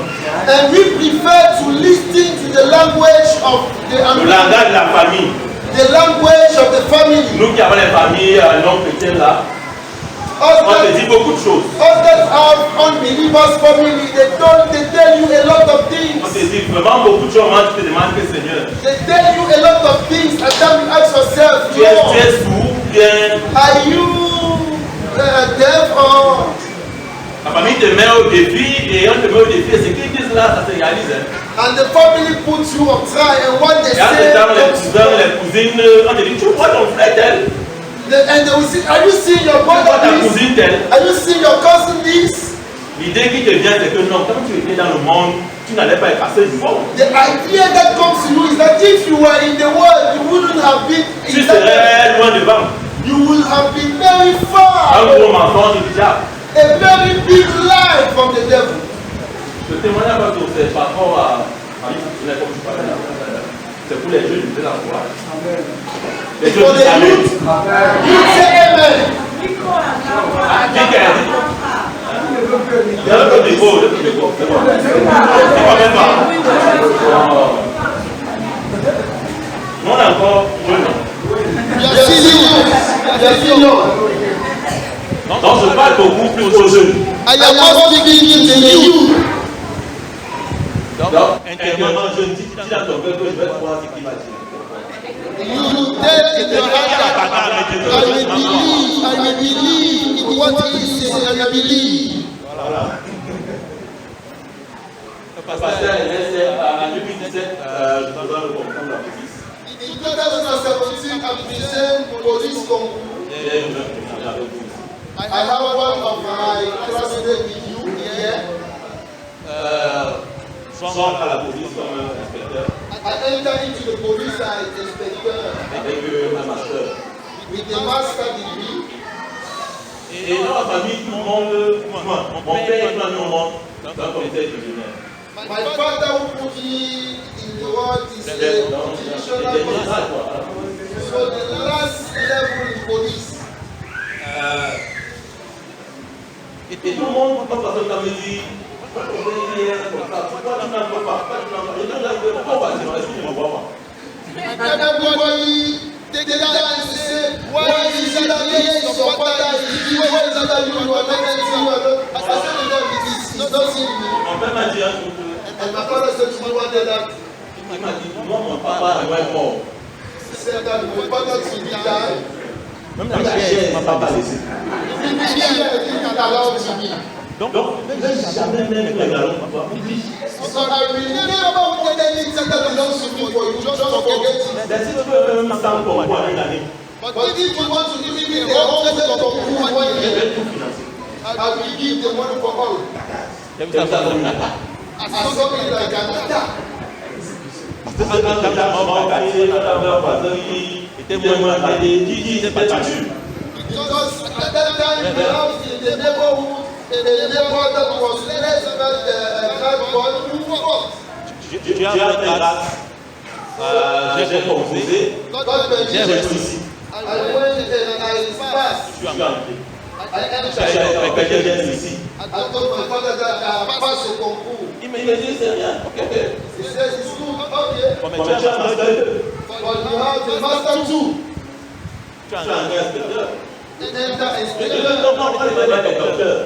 [SPEAKER 2] And we prefer to listen to the language of the
[SPEAKER 3] le
[SPEAKER 2] environment,
[SPEAKER 3] langage de la famille.
[SPEAKER 2] the language of the family.
[SPEAKER 3] Nous qui avons les familles non chrétiennes là,
[SPEAKER 2] Us
[SPEAKER 3] on te
[SPEAKER 2] that,
[SPEAKER 3] dit beaucoup de choses.
[SPEAKER 2] us that have unbelievers family, they tell you a lot of
[SPEAKER 3] On
[SPEAKER 2] things.
[SPEAKER 3] te dit vraiment beaucoup de choses. Moi, tu te demandes que Seigneur,
[SPEAKER 2] They tell you a lot of things, and then you ask yourself,
[SPEAKER 3] tu es
[SPEAKER 2] Lord,
[SPEAKER 3] sourd ou bien
[SPEAKER 2] are you deaf or?
[SPEAKER 3] la famille te met au défi et on te met au défi. Et ce qu'ils disent là, ça se réalise. Hein.
[SPEAKER 2] And the family puts you on trial, and what they
[SPEAKER 3] Et en ce
[SPEAKER 2] say
[SPEAKER 3] temps, les
[SPEAKER 2] comes to
[SPEAKER 3] cousins, les cousines, on te dit, tu vois ton frère tel,
[SPEAKER 2] and they will see, are you seeing your
[SPEAKER 3] tu vois
[SPEAKER 2] brother
[SPEAKER 3] ta
[SPEAKER 2] this?
[SPEAKER 3] cousine telle.
[SPEAKER 2] Are you seeing your cousin this?
[SPEAKER 3] L'idée qui te vient, c'est que non, quand tu étais dans le monde, tu n'allais pas effacer du monde.
[SPEAKER 2] The idea that comes to you is that if you were in the world, you wouldn't have been
[SPEAKER 3] Tu
[SPEAKER 2] in that world.
[SPEAKER 3] serais loin devant.
[SPEAKER 2] You will have been very
[SPEAKER 3] Un
[SPEAKER 2] far,
[SPEAKER 3] gros mensonge du diable.
[SPEAKER 2] a very big lie from the devil.
[SPEAKER 3] Le témoignage pas sur c'est par rapport à comme tu parlais là. C'est pour les jeunes de la foi. Les jeunes
[SPEAKER 2] For
[SPEAKER 3] du
[SPEAKER 2] the
[SPEAKER 3] salut.
[SPEAKER 2] youth, you say amen.
[SPEAKER 3] Dis qu'elle a dit. Il y a un peu de gros, c'est bon. C'est pas même pas. Nous on est encore jeunes.
[SPEAKER 2] You are still young. You are still young.
[SPEAKER 3] Donc je parle beaucoup plus aux jeunes.
[SPEAKER 2] I am not speaking to the youth.
[SPEAKER 3] Donc, intérieurement, je dis dans ton cœur que je vais croire ce qu'il va dire.
[SPEAKER 2] You take in your heart, I will believe in what he says, and I believe.
[SPEAKER 3] Voilà. Pasteur, en 2017, je dois le comprendre la police.
[SPEAKER 2] In 2017, I present police concours. I have one of my classmates with you here.
[SPEAKER 3] J'entre à la police comme inspecteur
[SPEAKER 2] I enter into the police as inspector
[SPEAKER 3] avec un master.
[SPEAKER 2] with a master degree.
[SPEAKER 3] Et dans la famille, tout le monde, mon père est venu au monde dans un comité divisionnaire.
[SPEAKER 2] My father who put me in the world is a divisional police. So the last level in police.
[SPEAKER 3] Et tout le monde, quand personne m'a dit, pourquoi tu n'en peux pas? Pourquoi tu n'en peux pas? Et donc là, pourquoi tu ne me vois pas?
[SPEAKER 2] And everybody take that and say, why is it that yes, your father is giving? Why is it that you are not anything? As I said to them, it's not seeing me.
[SPEAKER 3] Mon père m'a dit un truc.
[SPEAKER 2] And my father said to me one day that,
[SPEAKER 3] Il m'a dit, moi, mon papa est mort.
[SPEAKER 2] he said that my father to be died.
[SPEAKER 3] Même la chaise, il m'a pas laissé.
[SPEAKER 2] She didn't allow to me.
[SPEAKER 3] Donc, jamais même les galons, papa.
[SPEAKER 2] So I will never want anything that belongs to me for you. Just forget it.
[SPEAKER 3] Mais si tu veux même ça pour moi, une année,
[SPEAKER 2] But if you want to give me the whole set of food one
[SPEAKER 3] je
[SPEAKER 2] year,
[SPEAKER 3] vais tout financer.
[SPEAKER 2] I will give the money for all.
[SPEAKER 3] J'ai vu ça comme une
[SPEAKER 2] As something like that.
[SPEAKER 3] Parce que quand maman m'a gâté, il était moins gâté, il était pas tué.
[SPEAKER 2] Because at that time, the house in the neighborhood, the neighbor that was less than God who fought.
[SPEAKER 3] Dieu a fait grâce. J'ai proposé,
[SPEAKER 2] God
[SPEAKER 3] j'ai
[SPEAKER 2] permitted.
[SPEAKER 3] resté ici.
[SPEAKER 2] I went and I passed.
[SPEAKER 3] Je suis entré.
[SPEAKER 2] I entered.
[SPEAKER 3] J'ai resté ici.
[SPEAKER 2] I told my father that I passed the concours.
[SPEAKER 3] Il me dit, c'est rien. Ok.
[SPEAKER 2] He says it's good, okay.
[SPEAKER 3] Comme tu as un master 2.
[SPEAKER 2] But you have the master too.
[SPEAKER 3] Tu as un inspecteur.
[SPEAKER 2] Enter
[SPEAKER 3] Et
[SPEAKER 2] inspector.
[SPEAKER 3] donc, on va aller les docteurs.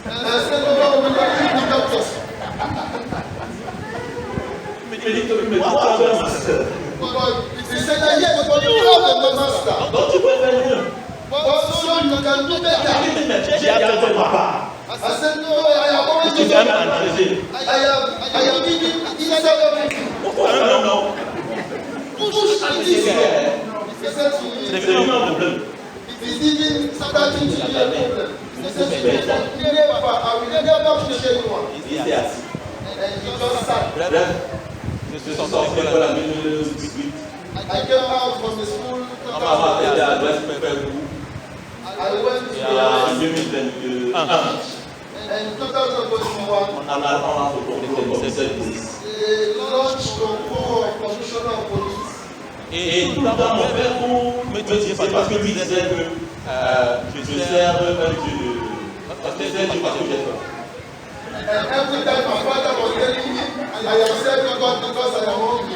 [SPEAKER 2] And I said, no, we don't need the doctors.
[SPEAKER 3] Il me dit que moi, tu as un master.
[SPEAKER 2] But he said that yes, but you have the master.
[SPEAKER 3] Donc, tu peux faire mieux.
[SPEAKER 2] But so you can do better.
[SPEAKER 3] J'ai appelé papa.
[SPEAKER 2] I said, no, I have always
[SPEAKER 3] Tu
[SPEAKER 2] been
[SPEAKER 3] es même
[SPEAKER 2] done.
[SPEAKER 3] entraîné.
[SPEAKER 2] I am giving inside everything.
[SPEAKER 3] Non.
[SPEAKER 2] Push it this way. He said to
[SPEAKER 3] C'est
[SPEAKER 2] me,
[SPEAKER 3] devenu un problème.
[SPEAKER 2] it is even starting to be a problem. He said to me, I will never push anyone.
[SPEAKER 3] Il s'est assis.
[SPEAKER 2] And he just sat.
[SPEAKER 3] Bref, je suis sorti de l'école en 2018.
[SPEAKER 2] I came out from the school.
[SPEAKER 3] On m'a appelé à l'Ouest Pépérou.
[SPEAKER 2] I went
[SPEAKER 3] Et
[SPEAKER 2] to
[SPEAKER 3] en
[SPEAKER 2] the
[SPEAKER 3] 2021,
[SPEAKER 2] and 2021,
[SPEAKER 3] on a retrouvé le commissaire de police.
[SPEAKER 2] the launch concours of commissioner of police.
[SPEAKER 3] Et tout d'abord, mon père pour me dire, parce que lui disait que je sers un Dieu parce que j'ai fait.
[SPEAKER 2] And every time my father was telling me, I am serving God because I am hungry.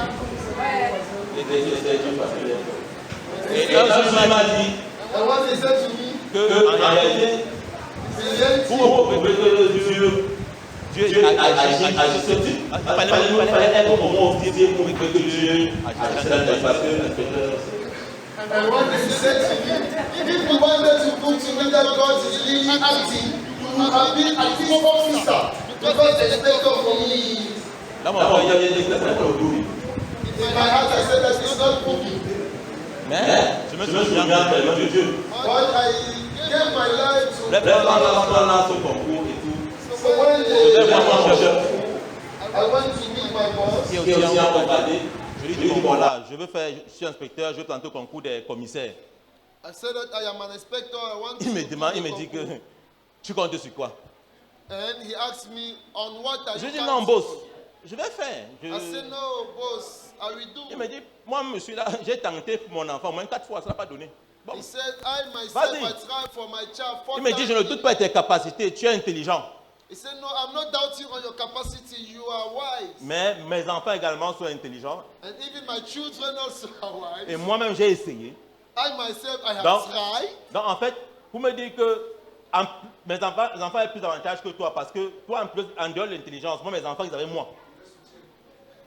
[SPEAKER 3] Et un jour, il m'a dit
[SPEAKER 2] And what he said to me,
[SPEAKER 3] que, en réalité, pour prouver que Dieu agit ce type, il fallait être au moins officier pour que Dieu agisse parce que l'inspecteur.
[SPEAKER 2] and what he said to me, if you wanted to put together God is really acting, you would have been a chief officer. Because the inspector for me is,
[SPEAKER 3] Là, mon père, il y a des exemples autour.
[SPEAKER 2] in my heart I said that it's not cooking.
[SPEAKER 3] Mais je me souviens tellement de Dieu.
[SPEAKER 2] But I gave my life to
[SPEAKER 3] Bref, on a ce concours et tout.
[SPEAKER 2] So when
[SPEAKER 3] Je vais voir mon chercheur
[SPEAKER 2] I went to meet my boss,
[SPEAKER 3] qui est aussi en compagnie. Je lui dis, bon voilà, je suis inspecteur, je veux tenter le concours des commissaires.
[SPEAKER 2] I said that I am an inspector. I want
[SPEAKER 3] Il me
[SPEAKER 2] to
[SPEAKER 3] demande,
[SPEAKER 2] do
[SPEAKER 3] il
[SPEAKER 2] the
[SPEAKER 3] me dit que
[SPEAKER 2] concours.
[SPEAKER 3] tu comptes sur quoi?
[SPEAKER 2] And he asked me on what I
[SPEAKER 3] Je lui dis non, boss, je vais faire.
[SPEAKER 2] I said no, boss, I will do.
[SPEAKER 3] Il me dit, moi, monsieur là, j'ai tenté pour mon enfant, au moins 4 fois, ça n'a pas donné. Bon.
[SPEAKER 2] He said, I myself,
[SPEAKER 3] Vas-y.
[SPEAKER 2] I tried for my child 4
[SPEAKER 3] Il me dit, je ne doute pas de tes capacités, tu es intelligent.
[SPEAKER 2] He said, no, I'm not doubting on your capacity. You are wise.
[SPEAKER 3] Mais mes enfants également sont intelligents.
[SPEAKER 2] And even my children also are wise.
[SPEAKER 3] Et moi-même, j'ai essayé.
[SPEAKER 2] I myself, I have
[SPEAKER 3] Donc,
[SPEAKER 2] tried.
[SPEAKER 3] donc, en fait, pour me dire que mes enfants ont plus d'avantages que toi, parce que toi, en plus, en dehors de l'intelligence, moi, mes enfants, ils avaient moi.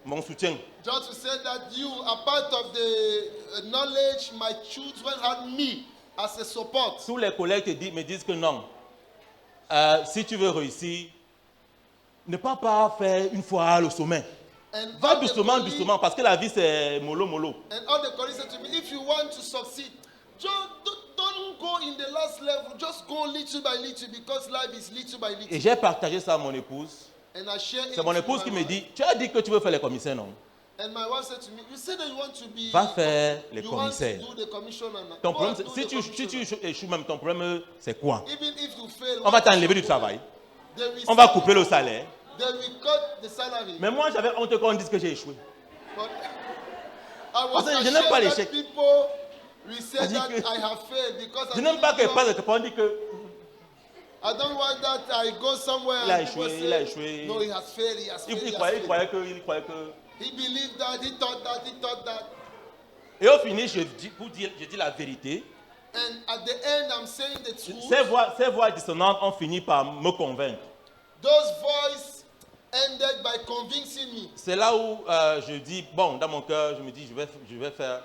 [SPEAKER 3] Mon soutien.
[SPEAKER 2] Just to say that you are part of the knowledge, my children had me as a support.
[SPEAKER 3] Tous les collègues me disent que non. Si tu veux réussir, ne pas faire une fois le sommet.
[SPEAKER 2] And
[SPEAKER 3] Va
[SPEAKER 2] all the
[SPEAKER 3] doucement,
[SPEAKER 2] colleagues-
[SPEAKER 3] doucement, parce que la vie, c'est mollo, mollo.
[SPEAKER 2] And all the colleagues said to me, if you want to succeed, just don't go in the last level. Just go little by little because life is little by little.
[SPEAKER 3] Et j'ai partagé ça à mon épouse.
[SPEAKER 2] And I share it
[SPEAKER 3] C'est mon
[SPEAKER 2] with
[SPEAKER 3] épouse
[SPEAKER 2] my
[SPEAKER 3] qui me
[SPEAKER 2] wife.
[SPEAKER 3] dit, tu as dit que tu veux faire les commissaires, non?
[SPEAKER 2] And my wife said to me, you said that you want to be.
[SPEAKER 3] Va faire les
[SPEAKER 2] you want
[SPEAKER 3] commissaires.
[SPEAKER 2] to do the commissioner now.
[SPEAKER 3] Ton
[SPEAKER 2] Go
[SPEAKER 3] problème,
[SPEAKER 2] and do
[SPEAKER 3] si
[SPEAKER 2] the
[SPEAKER 3] tu
[SPEAKER 2] commissioner.
[SPEAKER 3] échoues même, ton problème, c'est quoi?
[SPEAKER 2] Even if you fail,
[SPEAKER 3] On va t'enlever du travail.
[SPEAKER 2] they will
[SPEAKER 3] On va
[SPEAKER 2] say-
[SPEAKER 3] couper le salaire.
[SPEAKER 2] They will cut the salary.
[SPEAKER 3] Mais moi, j'avais honte qu'on dise que j'ai échoué.
[SPEAKER 2] But I was
[SPEAKER 3] Parce que je
[SPEAKER 2] ashamed
[SPEAKER 3] n'aime pas
[SPEAKER 2] that
[SPEAKER 3] l'échec.
[SPEAKER 2] people will say
[SPEAKER 3] C'est-à-dire
[SPEAKER 2] that
[SPEAKER 3] que-
[SPEAKER 2] I have failed because
[SPEAKER 3] Je
[SPEAKER 2] I
[SPEAKER 3] n'aime pas
[SPEAKER 2] didn't
[SPEAKER 3] que
[SPEAKER 2] go-
[SPEAKER 3] pas on dit que
[SPEAKER 2] I don't want that I go somewhere
[SPEAKER 3] Il a
[SPEAKER 2] and people
[SPEAKER 3] échoué,
[SPEAKER 2] say,
[SPEAKER 3] il a échoué.
[SPEAKER 2] no, he has failed, he has failed,
[SPEAKER 3] il
[SPEAKER 2] he has
[SPEAKER 3] croyait
[SPEAKER 2] failed.
[SPEAKER 3] que
[SPEAKER 2] He believed that, he thought that, he thought that.
[SPEAKER 3] Et au fini, je dis la vérité.
[SPEAKER 2] And at the end, I'm saying the truth.
[SPEAKER 3] Ces voix dissonantes ont fini par me convaincre.
[SPEAKER 2] Those voices ended by convincing me.
[SPEAKER 3] C'est là où je dis, bon, dans mon cœur, je me dis, je vais faire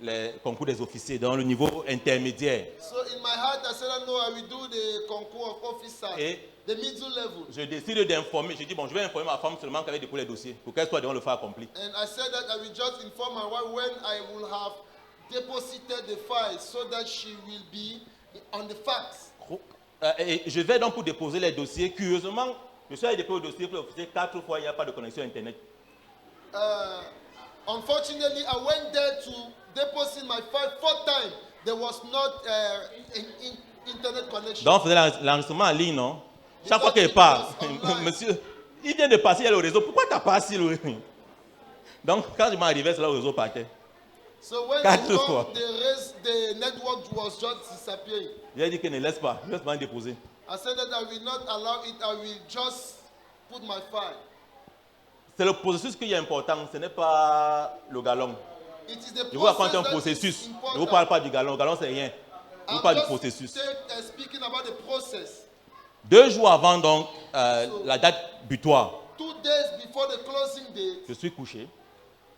[SPEAKER 3] les concours des officiers dans le niveau intermédiaire.
[SPEAKER 2] So in my heart, I said, no, I will do the concours of officer,
[SPEAKER 3] Et
[SPEAKER 2] the middle level.
[SPEAKER 3] je décide d'informer. Je dis, bon, je vais informer ma femme seulement qu'elle déposer les dossiers pour qu'elle soit devant le fait accompli.
[SPEAKER 2] And I said that I will just inform my wife when I will have deposited the file so that she will be on the facts.
[SPEAKER 3] Et je vais donc pour déposer les dossiers. Curieusement, je suis allé déposer le dossier pour l'officier 4 fois, il n'y a pas de connexion Internet.
[SPEAKER 2] Unfortunately, I went there to deposit my file 4 times. There was not internet connection.
[SPEAKER 3] Donc, on faisait l'enregistrement en ligne, non? Chaque fois qu'il part, monsieur, il vient de passer, il y a le réseau. Pourquoi tu n'as pas assis le... Donc, quand je m'arrivais, c'est là où le réseau partait.
[SPEAKER 2] So when
[SPEAKER 3] 4
[SPEAKER 2] it
[SPEAKER 3] fois.
[SPEAKER 2] come, the network was just disappearing.
[SPEAKER 3] J'ai dit que ne laisse pas, laisse-moi déposer.
[SPEAKER 2] I said that I will not allow it. I will just put my file.
[SPEAKER 3] C'est le processus qui est important, ce n'est pas le galon.
[SPEAKER 2] It is the
[SPEAKER 3] Je vous raconte
[SPEAKER 2] process
[SPEAKER 3] un
[SPEAKER 2] that
[SPEAKER 3] processus.
[SPEAKER 2] is
[SPEAKER 3] Je ne
[SPEAKER 2] important.
[SPEAKER 3] vous parle pas du galon. Le galon, c'est rien. Je vous
[SPEAKER 2] I'm
[SPEAKER 3] parle du
[SPEAKER 2] just
[SPEAKER 3] processus.
[SPEAKER 2] speaking about the process.
[SPEAKER 3] 2 jours avant donc la date butoir,
[SPEAKER 2] 2 days before the closing date,
[SPEAKER 3] je suis couché.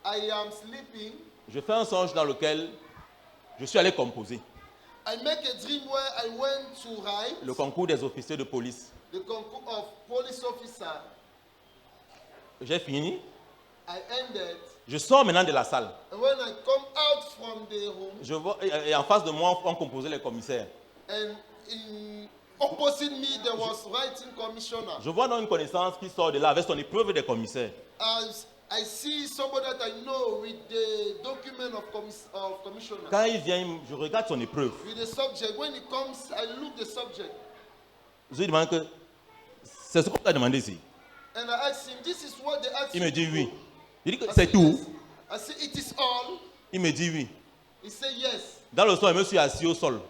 [SPEAKER 2] I am sleeping.
[SPEAKER 3] Je fais un songe dans lequel je suis allé composer
[SPEAKER 2] I make a dream where I went to write
[SPEAKER 3] le concours des officiers de police.
[SPEAKER 2] the concours of police officer.
[SPEAKER 3] J'ai fini.
[SPEAKER 2] I ended.
[SPEAKER 3] Je sors maintenant de la salle.
[SPEAKER 2] And when I come out from the room,
[SPEAKER 3] Je vois, et en face de moi, on composait les commissaires.
[SPEAKER 2] and in opposite me there was writing commissioner.
[SPEAKER 3] Je vois donc une connaissance qui sort de là avec son épreuve des commissaires.
[SPEAKER 2] As I see somebody that I know with the document of commissioner.
[SPEAKER 3] Quand il vient, je regarde son épreuve.
[SPEAKER 2] With the subject. When it comes, I look the subject.
[SPEAKER 3] Je lui demande que c'est ce qu'on t'a demandé ici.
[SPEAKER 2] And I ask him, this is what they asked
[SPEAKER 3] Il me
[SPEAKER 2] you
[SPEAKER 3] dit
[SPEAKER 2] to
[SPEAKER 3] oui.
[SPEAKER 2] do.
[SPEAKER 3] Il dit que
[SPEAKER 2] I
[SPEAKER 3] c'est
[SPEAKER 2] said,
[SPEAKER 3] tout.
[SPEAKER 2] yes. I said, it is all.
[SPEAKER 3] Il me dit oui.
[SPEAKER 2] He said, yes.
[SPEAKER 3] Dans le son, je me suis assis au sol.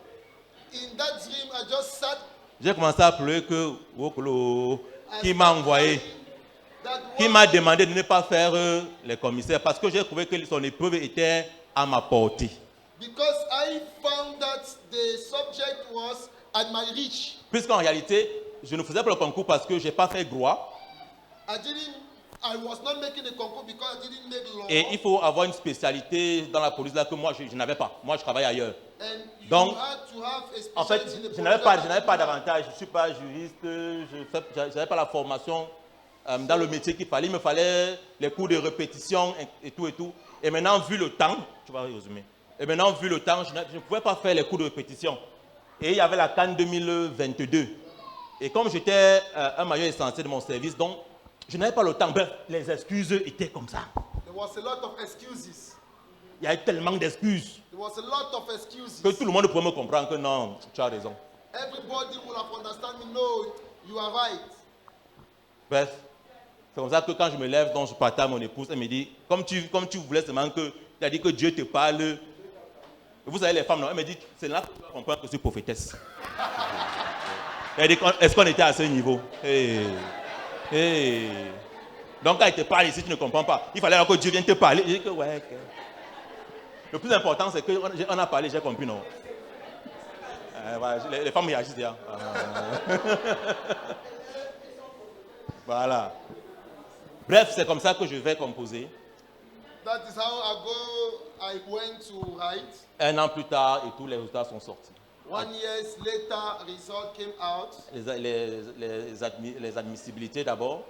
[SPEAKER 2] In that dream, I just sat.
[SPEAKER 3] J'ai commencé à pleurer que Wokolo, qui m'a envoyé,
[SPEAKER 2] That
[SPEAKER 3] qui m'a demandé de ne pas faire les commissaires parce que j'ai trouvé que son épreuve était à ma portée.
[SPEAKER 2] Because I found that the subject was at my reach.
[SPEAKER 3] Puisqu'en réalité, je ne faisais pas le concours parce que je n'ai pas fait droit.
[SPEAKER 2] I was not making a concours because I didn't make law.
[SPEAKER 3] Et il faut avoir une spécialité dans la police là que moi je n'avais pas. Moi je travaille ailleurs.
[SPEAKER 2] And you
[SPEAKER 3] Donc,
[SPEAKER 2] had to have a
[SPEAKER 3] en fait,
[SPEAKER 2] specialty in the
[SPEAKER 3] je n'avais
[SPEAKER 2] police.
[SPEAKER 3] pas d'avantage. Je ne suis pas juriste, je n'avais pas la formation dans le métier qu'il fallait. Il me fallait les cours de répétition et tout et tout. Et maintenant, vu le temps, tu vas résumer. Et maintenant, vu le temps, je ne pouvais pas faire les cours de répétition. Et il y avait la CAN 2022. Et comme j'étais un maillot essentiel de mon service, donc je n'avais pas le temps. Bref, les excuses étaient comme ça.
[SPEAKER 2] There was a lot of excuses.
[SPEAKER 3] Il y avait tellement d'excuses
[SPEAKER 2] There was a lot of excuses.
[SPEAKER 3] que tout le monde pouvait me comprendre que non, tu as raison.
[SPEAKER 2] Everybody would have understood me. No, you are right.
[SPEAKER 3] Bref, c'est comme ça que quand je me lève, donc je partage à mon épouse, elle me dit, comme tu voulais seulement que, tu as dit que Dieu te parle. Vous savez, les femmes, non, elle me dit, c'est là que tu vas comprendre que je suis prophétesse. Elle dit, est-ce qu'on était à ce niveau? Donc quand il te parle ici, tu ne comprends pas. Il fallait alors que Dieu vienne te parler. Je dis que ouais. Okay. Le plus important, c'est qu'on a parlé, j'ai compris, non? Voilà, les femmes réagissent déjà. Voilà. Bref, c'est comme ça que je vais composer.
[SPEAKER 2] That is how I went to write.
[SPEAKER 3] 1 an plus tard, et tous les résultats sont sortis.
[SPEAKER 2] 1 year later, result came out.
[SPEAKER 3] Les admissibilités d'abord.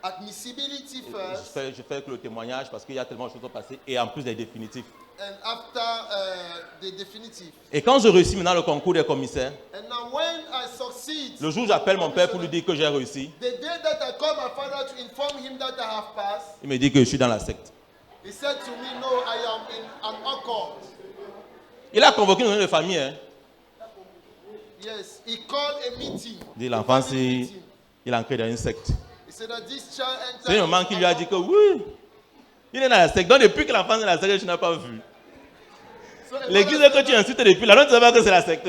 [SPEAKER 2] Admissibility first.
[SPEAKER 3] Je fais que le témoignage parce qu'il y a tellement de choses à passer. Et en plus les définitifs.
[SPEAKER 2] And after the definitive.
[SPEAKER 3] Et quand je réussis maintenant le concours des commissaires,
[SPEAKER 2] And now when I succeed,
[SPEAKER 3] le jour où j'appelle mon père pour lui dire que j'ai réussi,
[SPEAKER 2] the day that I call my father to inform him that I have passed,
[SPEAKER 3] il me dit que je suis dans la secte.
[SPEAKER 2] he said to me, no, I am in an occult.
[SPEAKER 3] Il a convoqué une réunion de famille. Hein.
[SPEAKER 2] Yes, he called a meeting.
[SPEAKER 3] Il dit l'enfant, il est ancré dans une secte.
[SPEAKER 2] He said that this child entered.
[SPEAKER 3] C'est un moment qui lui a dit que oui, il est dans la secte. Donc depuis que l'enfant est dans la secte, je n'ai pas vu.
[SPEAKER 2] So a
[SPEAKER 3] L'église
[SPEAKER 2] father
[SPEAKER 3] que tu insultes depuis là, tu ne sais pas que c'est la secte.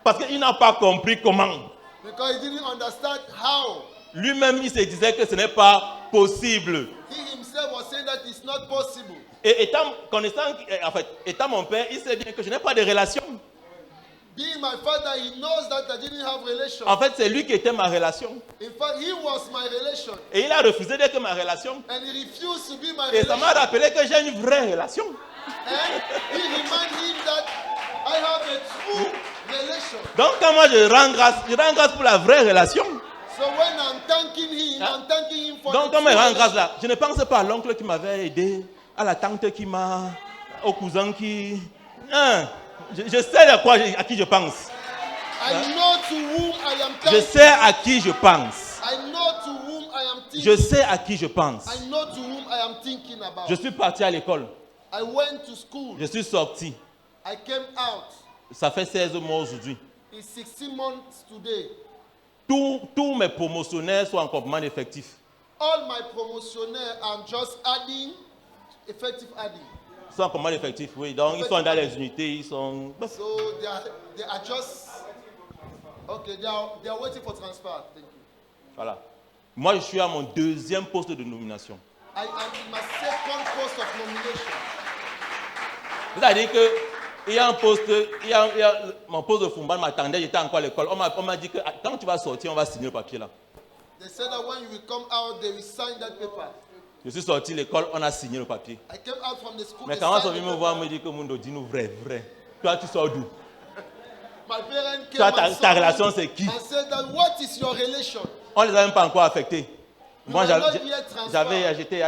[SPEAKER 3] Parce qu'il n'a pas compris comment.
[SPEAKER 2] because he didn't understand how.
[SPEAKER 3] Lui-même, il se disait que ce n'est pas possible.
[SPEAKER 2] He himself was saying that it's not possible.
[SPEAKER 3] Et étant mon père, il sait bien que je n'ai pas de relation.
[SPEAKER 2] Being my father, he knows that I didn't have relation.
[SPEAKER 3] En fait, c'est lui qui était ma relation.
[SPEAKER 2] In fact, he was my relation.
[SPEAKER 3] Et il a refusé d'être ma relation.
[SPEAKER 2] And he refused to be my
[SPEAKER 3] Et ça
[SPEAKER 2] relation.
[SPEAKER 3] m'a rappelé que j'ai une vraie relation.
[SPEAKER 2] And he reminded him that I have a true relation.
[SPEAKER 3] Donc quand moi je rends grâce pour la vraie relation.
[SPEAKER 2] So when I'm thanking him, I'm thanking him for
[SPEAKER 3] Donc
[SPEAKER 2] the
[SPEAKER 3] quand je
[SPEAKER 2] true
[SPEAKER 3] rends grâce
[SPEAKER 2] relation.
[SPEAKER 3] là, je ne pense pas à l'oncle qui m'avait aidé, à la tante qui m'a, au cousin qui... Hein, je sais à qui je pense.
[SPEAKER 2] I know to whom I am
[SPEAKER 3] Je
[SPEAKER 2] thanking.
[SPEAKER 3] sais à qui je pense.
[SPEAKER 2] I know to whom I am thinking.
[SPEAKER 3] Je sais à qui je pense.
[SPEAKER 2] I know to whom I am thinking about.
[SPEAKER 3] Je suis parti à l'école.
[SPEAKER 2] I went to school.
[SPEAKER 3] Je suis sorti.
[SPEAKER 2] I came out.
[SPEAKER 3] Ça fait 16 mois aujourd'hui.
[SPEAKER 2] It's 16 months today.
[SPEAKER 3] Tous mes promotionnaires sont en complément d'effectif.
[SPEAKER 2] All my promotionnaires are just adding, effective adding.
[SPEAKER 3] Ils sont en complément d'effectif, oui. Donc ils sont dans les unités, ils sont...
[SPEAKER 2] So they are just, okay, they are waiting for transfer. Thank you.
[SPEAKER 3] Voilà. Moi, je suis à mon deuxième poste de nomination.
[SPEAKER 2] I am in my second post of nomination.
[SPEAKER 3] C'est-à-dire que il y a un poste, mon poste de Fumban m'attendait, j'étais encore à l'école. On m'a dit que quand tu vas sortir, on va signer le papier là.
[SPEAKER 2] They said that when you will come out, they will sign that paper.
[SPEAKER 3] Je suis sorti de l'école, on a signé le papier.
[SPEAKER 2] I came out from the school.
[SPEAKER 3] Mais
[SPEAKER 2] they
[SPEAKER 3] quand on
[SPEAKER 2] signed
[SPEAKER 3] vient
[SPEAKER 2] the
[SPEAKER 3] me
[SPEAKER 2] paper.
[SPEAKER 3] voir, on me dit que Mundo, dis-nous vrai. Toi, tu sors d'où?
[SPEAKER 2] My parents came
[SPEAKER 3] Toi,
[SPEAKER 2] and
[SPEAKER 3] ta
[SPEAKER 2] saw me
[SPEAKER 3] relation, c'est qui?
[SPEAKER 2] and said that what is your relation?
[SPEAKER 3] On ne les a même pas encore affectés. Moi,
[SPEAKER 2] were not yet transferred.
[SPEAKER 3] j'étais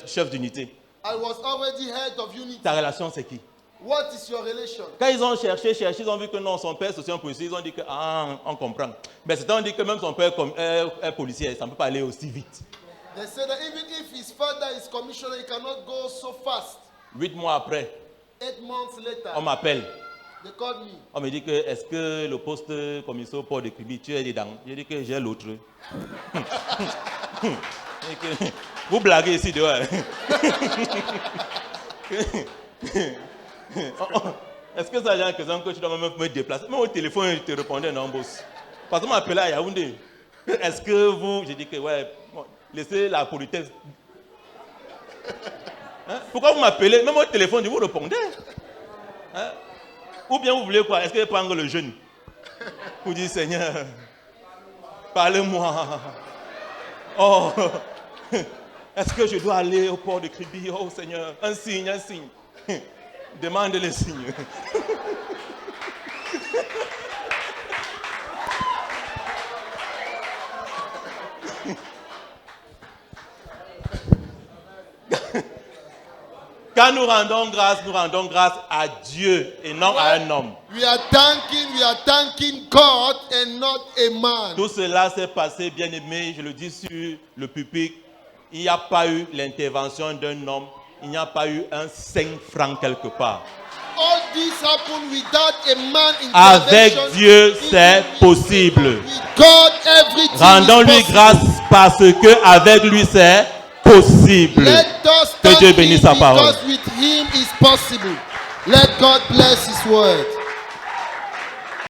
[SPEAKER 3] chef d'unité.
[SPEAKER 2] I was already head of unity.
[SPEAKER 3] Ta relation, c'est qui?
[SPEAKER 2] What is your relation?
[SPEAKER 3] Quand ils ont cherché, ils ont vu que non, son père c'est un policier, ils ont dit que on comprend. Mais c'est on dit que même son père est policier, ça ne peut pas aller aussi vite.
[SPEAKER 2] They said that even if his father is commissioner, he cannot go so fast.
[SPEAKER 3] 8 mois après,
[SPEAKER 2] 8 months later,
[SPEAKER 3] on m'appelle.
[SPEAKER 2] they called me.
[SPEAKER 3] On me dit que est-ce que le poste commissaire au port de Kribi, tu es dedans? J'ai dit que j'ai l'autre. Vous blaguez ici dehors. Est-ce que ça a question que tu dois même me déplacer? Même au téléphone, je te répondais non, boss. Parce qu'on m'a appelé à Yaoundé. Est-ce que vous... J'ai dit que ouais, bon, laissez la politesse. Hein? Pourquoi vous m'appelez? Même au téléphone, vous répondez. Hein? Ou bien vous voulez quoi? Est-ce que je prends le jeune? Vous dites, Seigneur, parlez-moi. Oh, est-ce que je dois aller au port de Kribi? Oh Seigneur, un signe, un signe. Demande les signes. Quand nous rendons grâce à Dieu et non à un homme.
[SPEAKER 2] We are thanking God and not a man.
[SPEAKER 3] Tout cela s'est passé, bien aimé, je le dis sur le pupitre. Il n'y a pas eu l'intervention d'un homme. Il n'y a pas eu un 5 francs quelque part.
[SPEAKER 2] All this happened without a man
[SPEAKER 3] Avec
[SPEAKER 2] intervention.
[SPEAKER 3] Dieu, c'est possible.
[SPEAKER 2] With God, everything
[SPEAKER 3] Rendons-lui
[SPEAKER 2] is possible.
[SPEAKER 3] grâce parce que avec lui, c'est possible.
[SPEAKER 2] Let us
[SPEAKER 3] Que
[SPEAKER 2] thank
[SPEAKER 3] Dieu
[SPEAKER 2] him
[SPEAKER 3] bénisse sa parole.
[SPEAKER 2] because with him is possible. Let God bless his word.